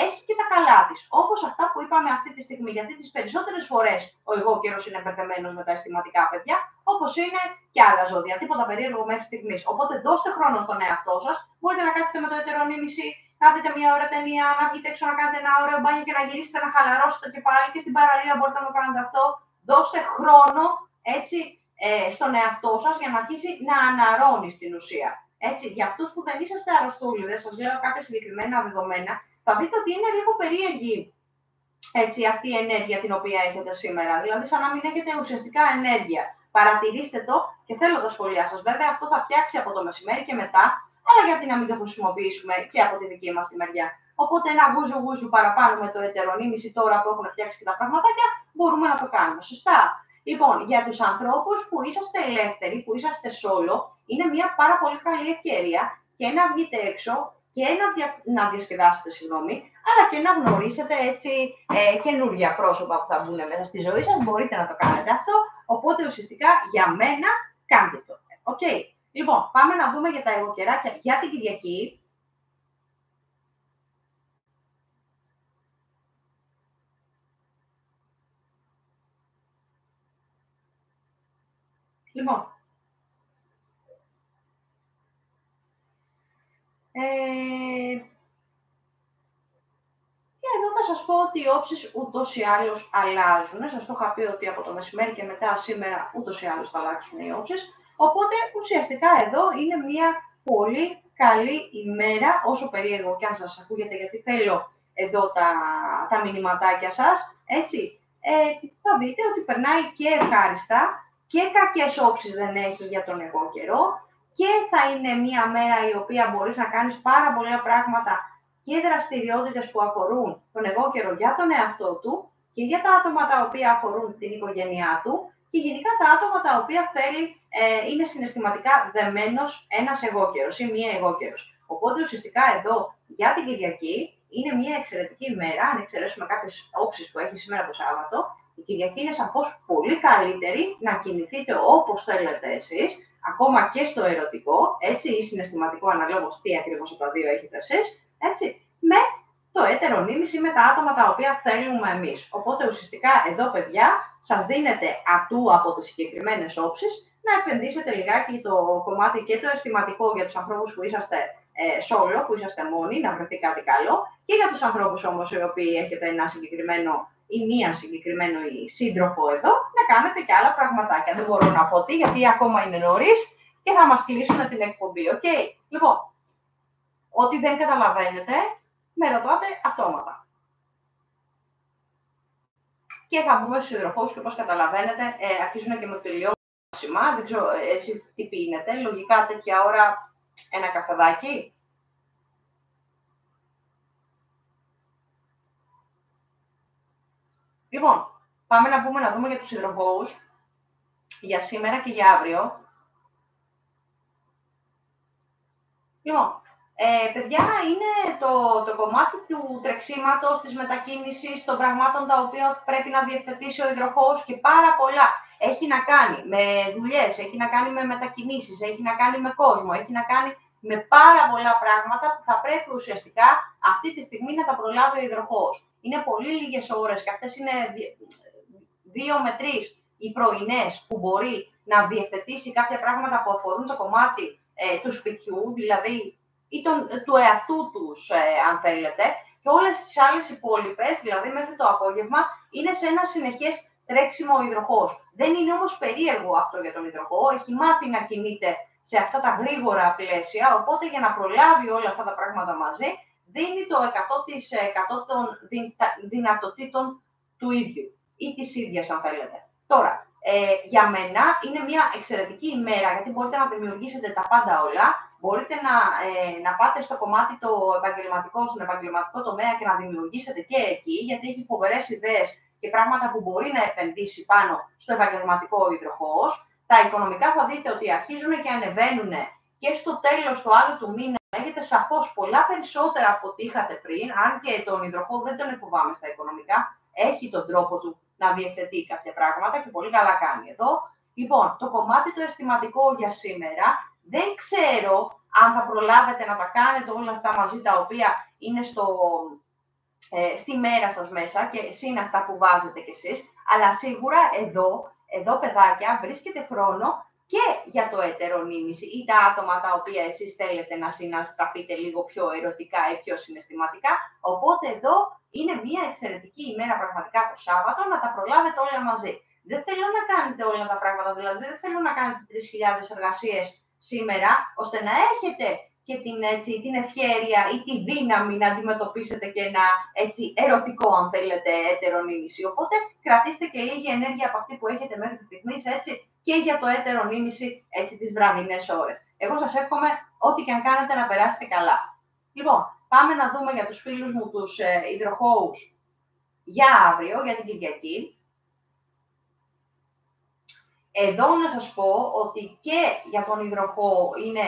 έχει και τα καλά της. Όπως αυτά που είπαμε αυτή τη στιγμή, γιατί τις περισσότερες φορές ο εγώκερος είναι μπερδεμένος με τα αισθηματικά, παιδιά, όπως είναι και άλλα ζώδια. Τίποτα περίεργο μέχρι στιγμής. Οπότε δώστε χρόνο στον εαυτό σας. Μπορείτε να κάτσετε με το ετερονίμηση, να δείτε μια ώρα ταινία, να βγείτε έξω να κάνετε ένα ωραίο μπάνιο και να γυρίσετε να χαλαρώσετε και πάλι και στην παραλία μπορείτε να το κάνετε αυτό. Δώστε χρόνο, έτσι, στον εαυτό σας για να αρχίσει να αναρρώνει στην ουσία. Έτσι, για αυτούς που δεν είσαστε αρρωστούλιδες, σας λέω κάποια συγκεκριμένα δεδομένα, θα δείτε ότι είναι λίγο περίεργη, έτσι, αυτή η ενέργεια την οποία έχετε σήμερα. Δηλαδή, σαν να μην έχετε ουσιαστικά ενέργεια. Παρατηρήστε το και θέλω τα σχόλιά σας. Βέβαια, αυτό θα φτιάξει από το μεσημέρι και μετά, αλλά γιατί να μην το χρησιμοποιήσουμε και από τη δική μας τη μεριά. Οπότε, ένα γούζου παραπάνω με το ετερονίμιση τώρα που έχουν φτιάξει και τα πραγματάκια, μπορούμε να το κάνουμε. Σωστά. Λοιπόν, για τους ανθρώπους που είσαστε ελεύθεροι, που είσαστε solo, είναι μια πάρα πολύ καλή ευκαιρία και να βγείτε έξω και να διασκεδάσετε, αλλά και να γνωρίσετε έτσι καινούργια πρόσωπα που θα μπουν μέσα στη ζωή σας. Μπορείτε να το κάνετε αυτό, οπότε ουσιαστικά για μένα κάντε το. Okay. Λοιπόν, πάμε να δούμε για τα εγωκεράκια για την Κυριακή. Λοιπόν, και εδώ θα σας πω ότι οι όψεις ούτως ή άλλως αλλάζουν. Σας το είχα πει ότι από το μεσημέρι και μετά σήμερα ούτως ή άλλως θα αλλάξουν οι όψεις. Οπότε ουσιαστικά εδώ είναι μια πολύ καλή ημέρα, όσο περίεργο και αν σας ακούγεται, γιατί θέλω εδώ τα μηνυματάκια σας. Έτσι, θα δείτε ότι περνάει και ευχάριστα και κακές όψεις δεν έχει για τον εγώκερο και θα είναι μια μέρα η οποία μπορείς να κάνεις πάρα πολλά πράγματα και δραστηριότητες που αφορούν τον εγώκερο για τον εαυτό του και για τα άτομα τα οποία αφορούν την οικογένειά του και γενικά τα άτομα τα οποία είναι συναισθηματικά δεμένος ένας εγώκερος ή μία εγώκερος. Οπότε ουσιαστικά εδώ για την Κυριακή είναι μια εξαιρετική ημέρα, αν εξαιρέσουμε κάποιες όψεις που έχει σήμερα το Σάββατο. Η Κυριακή είναι σαφώς πολύ καλύτερη να κινηθείτε όπως θέλετε εσείς, ακόμα και στο ερωτικό, έτσι, ή συναισθηματικό, αναλόγως τι ακριβώς από τα δύο έχετε εσείς, έτσι, με το έτερο νήμιση, με τα άτομα τα οποία θέλουμε εμείς. Οπότε ουσιαστικά εδώ, παιδιά, σας δίνεται ατού από τις συγκεκριμένες όψεις να επενδύσετε λιγάκι το κομμάτι και το αισθηματικό για τους ανθρώπους που είσαστε solo, που είσαστε μόνοι, να βρεθεί κάτι καλό, και για τους ανθρώπους όμως οι οποίοι έχετε ένα συγκεκριμένο ή μία συγκεκριμένο σύντροφο εδώ, να κάνετε και άλλα πραγματάκια. Δεν μπορώ να πω τι, γιατί ακόμα είναι νωρίς και θα μας κλείσουν την εκπομπή. Okay. Λοιπόν, ό,τι δεν καταλαβαίνετε, με ρωτάτε αυτόματα. Και θα μπούμε στους υδροχόους και όπως καταλαβαίνετε, αρχίζουν και με τελειώνουν σημά. Δεν ξέρω εσείς τι πίνετε, λογικά τέτοια ώρα ένα καφεδάκι. Λοιπόν, πάμε να πούμε να δούμε για τους υδροχόους, για σήμερα και για αύριο. Λοιπόν, παιδιά, είναι το κομμάτι του τρεξίματος, της μετακίνησης, των πραγμάτων τα οποία πρέπει να διευθετήσει ο υδροχόος και πάρα πολλά. Έχει να κάνει με δουλειές, έχει να κάνει με μετακινήσεις, έχει να κάνει με κόσμο, έχει να κάνει με πάρα πολλά πράγματα που θα πρέπει ουσιαστικά αυτή τη στιγμή να τα προλάβει ο υδροχόος. Είναι πολύ λίγες ώρες και αυτές είναι 2 με 3 οι πρωινές που μπορεί να διευθετήσει κάποια πράγματα που αφορούν το κομμάτι του σπιτιού, δηλαδή ή του εαυτού τους, αν θέλετε, και όλες τις άλλες υπόλοιπες, δηλαδή μέχρι το απόγευμα, είναι σε ένα συνεχές τρέξιμο ο υδροχόος. Δεν είναι όμως περίεργο αυτό για τον υδροχόο, έχει μάθει να κινείται σε αυτά τα γρήγορα πλαίσια, οπότε για να προλάβει όλα αυτά τα πράγματα μαζί, δίνει το 100% των δυνατοτήτων του ίδιου ή της ίδιας, αν θέλετε. Τώρα, για μένα είναι μια εξαιρετική ημέρα, γιατί μπορείτε να δημιουργήσετε τα πάντα όλα. Μπορείτε να πάτε στο κομμάτι το επαγγελματικό, στον επαγγελματικό τομέα και να δημιουργήσετε και εκεί, γιατί έχει φοβερές ιδέες και πράγματα που μπορεί να επενδύσει πάνω στο επαγγελματικό ο υδροχόος. Τα οικονομικά θα δείτε ότι αρχίζουν και ανεβαίνουν και στο τέλος του άλλου του μήνα έχετε σαφώς πολλά περισσότερα από ό,τι είχατε πριν, αν και τον υδροχόο δεν τον φοβάμαι στα οικονομικά, έχει τον τρόπο του να διευθετεί κάποια πράγματα και πολύ καλά κάνει εδώ. Λοιπόν, το κομμάτι το αισθηματικό για σήμερα, δεν ξέρω αν θα προλάβετε να τα κάνετε όλα αυτά μαζί, τα οποία είναι στη μέρα σας μέσα και συν αυτά που βάζετε κι εσείς, αλλά σίγουρα εδώ παιδάκια βρίσκεται χρόνο και για το ετερονίμηση ή τα άτομα τα οποία εσείς θέλετε να συναστραφείτε λίγο πιο ερωτικά ή πιο συναισθηματικά. Οπότε εδώ είναι μια εξαιρετική ημέρα πραγματικά το Σάββατο να τα προλάβετε όλα μαζί. Δεν θέλω να κάνετε όλα τα πράγματα, δηλαδή δεν θέλω να κάνετε 3.000 εργασίες σήμερα, ώστε να έχετε και την ευχέρεια ή τη δύναμη να αντιμετωπίσετε και ένα ερωτικό, αν θέλετε, ετερονίμηση. Οπότε κρατήστε και λίγη ενέργεια από αυτή που έχετε μέχρι στιγμής, και για το ετερονίμηση τις βραδινές ώρες. Εγώ σας εύχομαι ό,τι και αν κάνετε να περάσετε καλά. Λοιπόν, πάμε να δούμε για τους φίλους μου τους υδροχόους για αύριο, για την Κυριακή. Εδώ να σας πω ότι και για τον υδροχόο είναι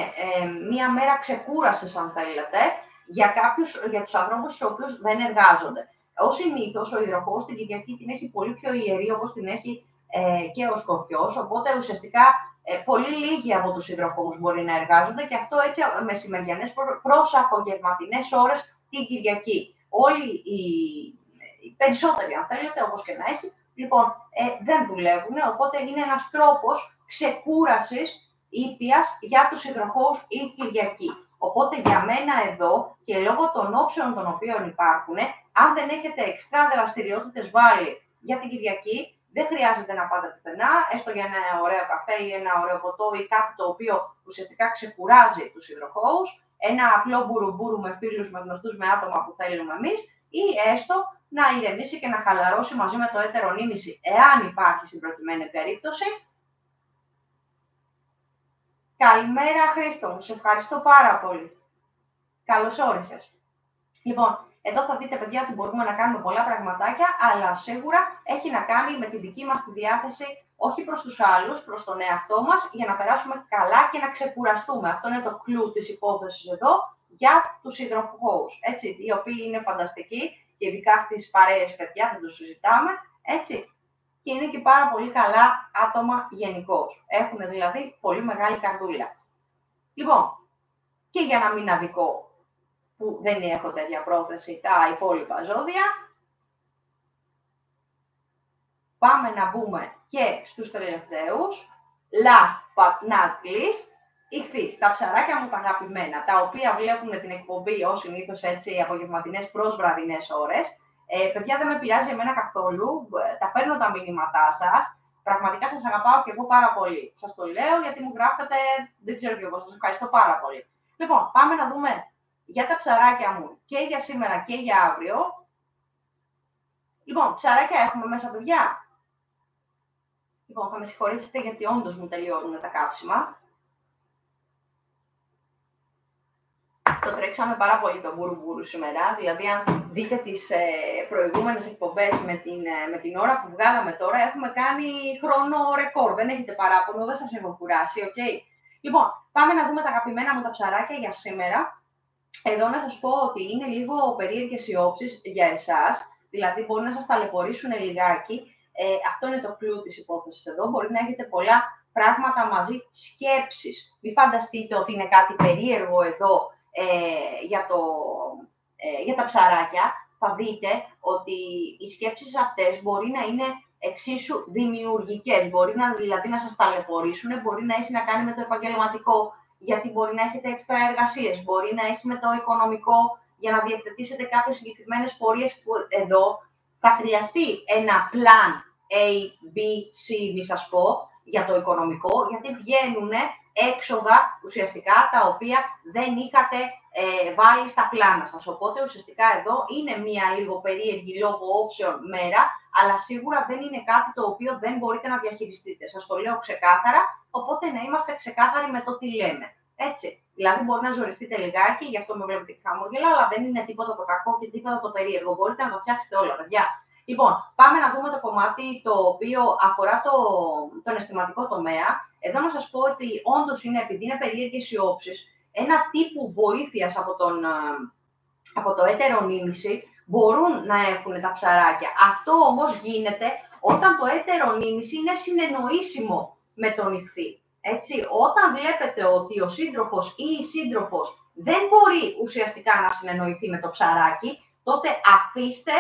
μία μέρα ξεκούρασης, αν θέλετε, για τους ανθρώπους στους οποίους δεν εργάζονται. Ως συνήθως, ο υδροχόος την Κυριακή την έχει πολύ πιο ιερή, όπως την έχει και ο Σκορπιός, οπότε ουσιαστικά πολύ λίγοι από τους υδροχόους μπορεί να εργάζονται και αυτό έτσι μεσημεριανές προς απογευματινές ώρες την Κυριακή. Όλοι οι περισσότεροι, αν θέλετε, όπως και να έχει, λοιπόν, δεν δουλεύουν, οπότε είναι ένας τρόπος ξεκούρασης ήπιας για τους υδροχόους η Κυριακή. Οπότε για μένα εδώ και λόγω των όψεων των οποίων υπάρχουν, αν δεν έχετε εξτρά δραστηριότητες βάλει για την Κυριακή, δεν χρειάζεται να πάτε πουθενά, έστω για ένα ωραίο καφέ ή ένα ωραίο ποτό ή κάτι το οποίο ουσιαστικά ξεκουράζει τους υδροχόους, ένα απλό μπουρουμπουρου με φίλους, με γνωστούς, με άτομα που θέλουμε εμείς, ή έστω να ηρεμήσει και να χαλαρώσει μαζί με το ετερονίμηση, εάν υπάρχει στην προκειμένη περίπτωση. Καλημέρα Χρήστο, μου σε ευχαριστώ πάρα πολύ. Καλώς όρισες. Λοιπόν, εδώ θα δείτε, παιδιά, ότι μπορούμε να κάνουμε πολλά πραγματάκια, αλλά σίγουρα έχει να κάνει με τη δική μας τη διάθεση, όχι προς τους άλλους, προς τον εαυτό μας, για να περάσουμε καλά και να ξεκουραστούμε. Αυτό είναι το κλου της υπόθεσης εδώ για τους υδροχόους, οι οποίοι είναι φανταστικοί, και ειδικά στις παρέες, παιδιά, δεν το συζητάμε, και είναι και πάρα πολύ καλά άτομα γενικώς. Έχουν δηλαδή πολύ μεγάλη καρδούλα. Λοιπόν, και για να μην αδικώ, που δεν έχω τέτοια πρόθεση, τα υπόλοιπα ζώδια, πάμε να μπούμε και στους τελευταίους. Last but not least, Ιχθύς, τα ψαράκια μου τα αγαπημένα, τα οποία βλέπουν την εκπομπή ως συνήθως απογευματινές προς βραδινές ώρες. Παιδιά, δεν με πειράζει εμένα καθόλου. Τα παίρνω τα μηνύματά σας. Πραγματικά σας αγαπάω και εγώ πάρα πολύ. Σας το λέω γιατί μου γράφετε, δεν ξέρω κι εγώ, σας ευχαριστώ πάρα πολύ. Λοιπόν, πάμε να δούμε για τα ψαράκια μου και για σήμερα και για αύριο. Λοιπόν, ψαράκια έχουμε μέσα, παιδιά. Λοιπόν, θα με συγχωρήσετε γιατί όντως μου τελειώνουν τα κάψιμα. Το τρέξαμε πάρα πολύ το μπουρου σήμερα, δηλαδή αν δείτε τις προηγούμενες εκπομπές με την ώρα που βγάλαμε τώρα, έχουμε κάνει χρόνο ρεκόρ, δεν έχετε παράπονο, δεν σας έχω κουράσει, οκ. Λοιπόν, πάμε να δούμε τα αγαπημένα μου τα ψαράκια για σήμερα. Εδώ να σας πω ότι είναι λίγο περίεργες οι όψεις για εσάς, δηλαδή μπορεί να σας ταλαιπωρήσουν λιγάκι. Αυτό είναι το κλου της υπόθεσης εδώ, μπορεί να έχετε πολλά πράγματα μαζί, σκέψεις. Μην φανταστείτε ότι είναι κάτι περίεργο εδώ, για τα ψαράκια, θα δείτε ότι οι σκέψεις αυτές μπορεί να είναι εξίσου δημιουργικές. Μπορεί δηλαδή να σας ταλαιπωρήσουν, μπορεί να έχει να κάνει με το επαγγελματικό, γιατί μπορεί να έχετε έξτρα εργασίες, μπορεί να έχει με το οικονομικό, για να διευθετήσετε κάποιες συγκεκριμένες πορείες που εδώ θα χρειαστεί ένα plan A, B, C, μη σας πω, για το οικονομικό, γιατί βγαίνουν έξοδα ουσιαστικά τα οποία δεν είχατε βάλει στα πλάνα σας. Οπότε ουσιαστικά εδώ είναι μία λίγο περίεργη λόγω όψεων μέρα, αλλά σίγουρα δεν είναι κάτι το οποίο δεν μπορείτε να διαχειριστείτε. Σας το λέω ξεκάθαρα, οπότε να είμαστε ξεκάθαροι με το τι λέμε. Έτσι. Δηλαδή, μπορεί να ζοριστείτε λιγάκι, γι' αυτό με βλέπετε και χαμόγελα, αλλά δεν είναι τίποτα το κακό και τίποτα το περίεργο. Μπορείτε να το φτιάξετε όλα, παιδιά. Λοιπόν, πάμε να δούμε το κομμάτι το οποίο αφορά τον αισθηματικό τομέα. Εδώ να σας πω ότι όντως είναι, επειδή είναι περίεργες οι όψεις, ένα τύπου βοήθειας από το έτερο νήμιση μπορούν να έχουν τα ψαράκια. Αυτό όμως γίνεται όταν το έτερο νήμιση είναι συνεννοήσιμο με τον ιχθύ. Έτσι, όταν βλέπετε ότι ο σύντροφος ή η σύντροφος δεν μπορεί ουσιαστικά να συνεννοηθεί με το ψαράκι, τότε αφήστε,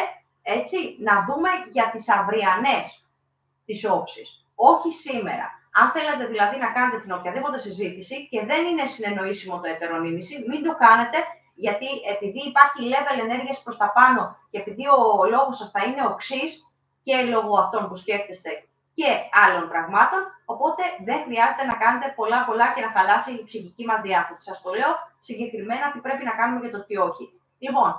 έτσι, να δούμε για τις αυριανές τις όψεις. Όχι σήμερα. Αν θέλετε δηλαδή να κάνετε την οποιαδήποτε συζήτηση και δεν είναι συνεννοήσιμο το ετερονίμηση, μην το κάνετε, γιατί επειδή υπάρχει level ενέργειας προς τα πάνω και επειδή ο λόγος σας θα είναι οξύς και λόγω αυτών που σκέφτεστε και άλλων πραγμάτων, οπότε δεν χρειάζεται να κάνετε πολλά και να χαλάσει η ψυχική μας διάθεση. Σας το λέω συγκεκριμένα τι πρέπει να κάνουμε και το τι όχι. Λοιπόν,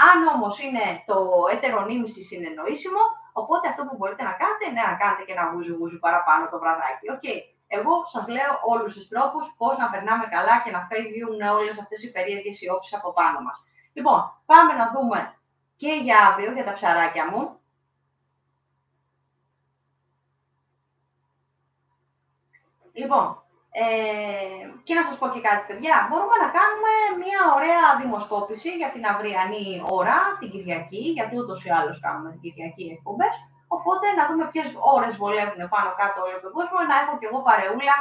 αν όμως είναι το ετερονίμηση συνεννοήσιμο, οπότε αυτό που μπορείτε να κάνετε είναι να κάνετε και ένα γούζου παραπάνω το βραδάκι. Okay. Εγώ σας λέω όλους τους τρόπους πώς να περνάμε καλά και να φεύγουν όλες αυτές οι περίεργες οι όψεις από πάνω μας. Λοιπόν, πάμε να δούμε και για αύριο, για τα ψαράκια μου. Λοιπόν, και να σας πω και κάτι, παιδιά, μπορούμε να κάνουμε μια ωραία δημοσκόπηση για την αυριανή ώρα, την Κυριακή, γιατί ούτως ή άλλως κάνουμε την Κυριακή εκπομπές. Οπότε να δούμε ποιες ώρες βολεύουν πάνω κάτω όλο τον κόσμο, να έχω κι εγώ παρεούλα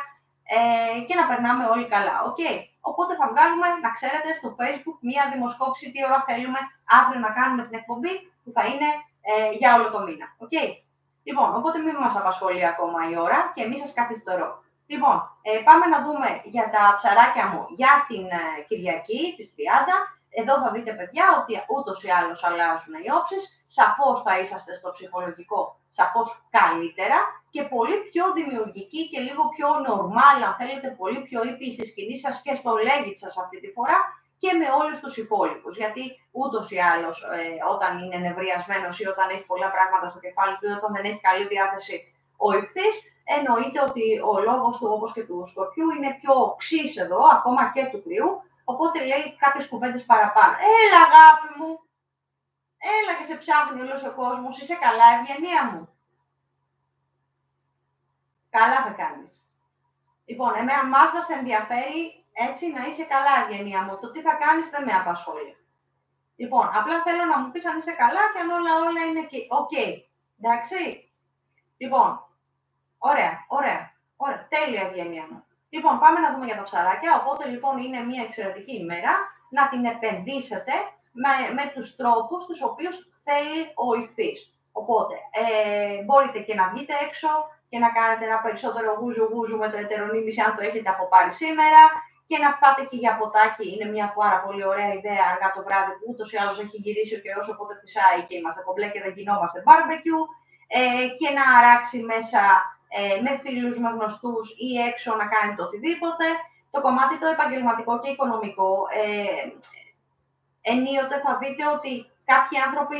και να περνάμε όλοι καλά. Okay. Οπότε θα βγάλουμε, να ξέρετε, στο Facebook μια δημοσκόπηση τι ώρα θέλουμε αύριο να κάνουμε την εκπομπή, που θα είναι για όλο το μήνα. Okay. Λοιπόν, οπότε μην μας απασχολεί ακόμα η ώρα και εμείς σας καθυστερώ. Λοιπόν, πάμε να δούμε για τα ψαράκια μου για την Κυριακή, τις 30. Εδώ θα δείτε, παιδιά, ότι ούτως ή άλλως αλλάζουν οι όψεις. Σαφώς θα είσαστε στο ψυχολογικό, σαφώς καλύτερα και πολύ πιο δημιουργικοί και λίγο πιο normal, αν θέλετε, πολύ πιο ήπιοι στη σκηνή σας και στο λέγει σας αυτή τη φορά και με όλους τους υπόλοιπους. Γιατί ούτως ή άλλως όταν είναι νευριασμένος ή όταν έχει πολλά πράγματα στο κεφάλι του ή όταν δεν έχει καλή διάθεση ο ιχθύς, εννοείται ότι ο λόγος του, όπως και του σκορπιού, είναι πιο οξύς εδώ, ακόμα και του κρυού, οπότε λέει κάποιες κουβέντες παραπάνω. Έλα, αγάπη μου! Έλα και σε ψάχνει όλος ο κόσμος, είσαι καλά, ευγενία μου. Καλά θα κάνεις. Λοιπόν, εμένα μας ενδιαφέρει έτσι να είσαι καλά, ευγενία μου. Το τι θα κάνεις δεν με απασχολεί. Λοιπόν, απλά θέλω να μου πεις αν είσαι καλά και αν όλα είναι ok. Εντάξει. Λοιπόν, ωραία. Τέλεια, ευγενία μου. Λοιπόν, πάμε να δούμε για τα ψαράκια. Οπότε, λοιπόν, είναι μια εξαιρετική ημέρα να την επενδύσετε με τους τρόπους τους οποίους θέλει ο ιχθύς. Οπότε, μπορείτε και να βγείτε έξω και να κάνετε ένα περισσότερο γούζου με το ετερονίμηση, αν το έχετε αποπάρει σήμερα, και να πάτε και για ποτάκι. Είναι μια πάρα πολύ ωραία ιδέα αργά το βράδυ που ούτως ή άλλως έχει γυρίσει ο καιρός, οπότε φυσάει και είμαστε κομπλέ και δεν γινόμαστε barbecue. Και να αράξει μέσα με φίλους, με γνωστούς ή έξω να κάνετε οτιδήποτε. Το κομμάτι το επαγγελματικό και οικονομικό, ενίοτε θα δείτε ότι κάποιοι άνθρωποι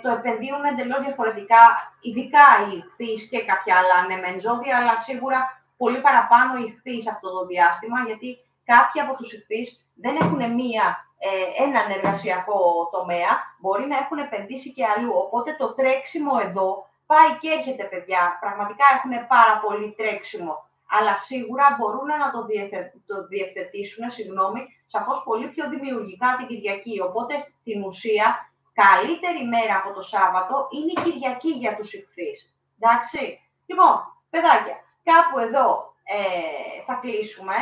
το επενδύουν εντελώς διαφορετικά, ειδικά οι ιχθύς και κάποια άλλα μεν ζώδια, αλλά σίγουρα πολύ παραπάνω οι ιχθύς αυτό το διάστημα, γιατί κάποιοι από τους ιχθύς δεν έχουν έναν εργασιακό τομέα, μπορεί να έχουν επενδύσει και αλλού. Οπότε το τρέξιμο εδώ πάει και έρχεται, παιδιά. Πραγματικά έχουν πάρα πολύ τρέξιμο. Αλλά σίγουρα μπορούν να το διευθετήσουν, σαφώς πολύ πιο δημιουργικά την Κυριακή. Οπότε, στην ουσία, καλύτερη μέρα από το Σάββατο είναι η Κυριακή για τους ιχθύς. Εντάξει. Λοιπόν, παιδάκια, κάπου εδώ θα κλείσουμε.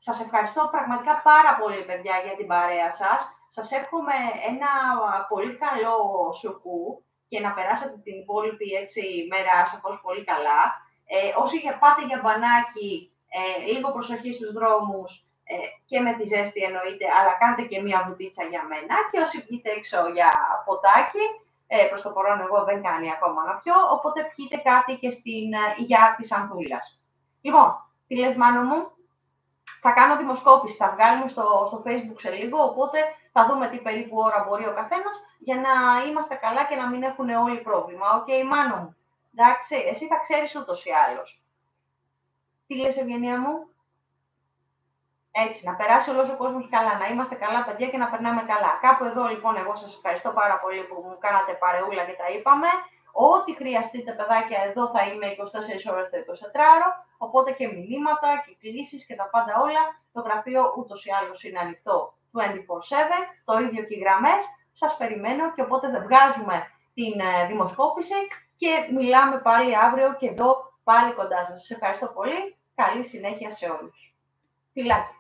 Σας ευχαριστώ πραγματικά πάρα πολύ, παιδιά, για την παρέα σας. Σας εύχομαι ένα πολύ καλό σουκού και να περάσετε την υπόλοιπη μέρα σαφώς πολύ καλά. Όσοι πάτε για μπανάκι, λίγο προσοχή στους δρόμους και με τη ζέστη εννοείται, αλλά κάντε και μία βουτίτσα για μένα. Και όσοι βγείτε έξω για ποτάκι, προς το παρόν εγώ δεν κάνει ακόμα να πιω, οπότε πιείτε κάτι και στην υγειά της Ανθούλας. Λοιπόν, τι λες, Μάνο μου? Θα κάνω δημοσκόπηση, θα βγάλουμε στο Facebook σε λίγο, οπότε θα δούμε τι περίπου ώρα μπορεί ο καθένας για να είμαστε καλά και να μην έχουν όλοι πρόβλημα. Οκ, Μάνο μου. Εντάξει, εσύ θα ξέρεις ούτως ή άλλως. Τι λες, Ευγενία μου? Έτσι, να περάσει όλος ο κόσμος καλά, να είμαστε καλά, παιδιά, και να περνάμε καλά. Κάπου εδώ, λοιπόν, εγώ σας ευχαριστώ πάρα πολύ που μου κάνατε παρεούλα και τα είπαμε. Ό,τι χρειαστείτε, παιδάκια, εδώ θα είμαι 24 ώρες το 24ωρο, οπότε και μηνύματα και κλήσεις και τα πάντα όλα. Το γραφείο ούτως ή άλλως είναι ανοιχτό 24/7, το ίδιο και οι γραμμές. Σας περιμένω και οπότε δεν βγάζουμε την δημοσκόπηση και μιλάμε πάλι αύριο και εδώ πάλι κοντά σας. Σας ευχαριστώ πολύ. Καλή συνέχεια σε όλους. Φιλάκια.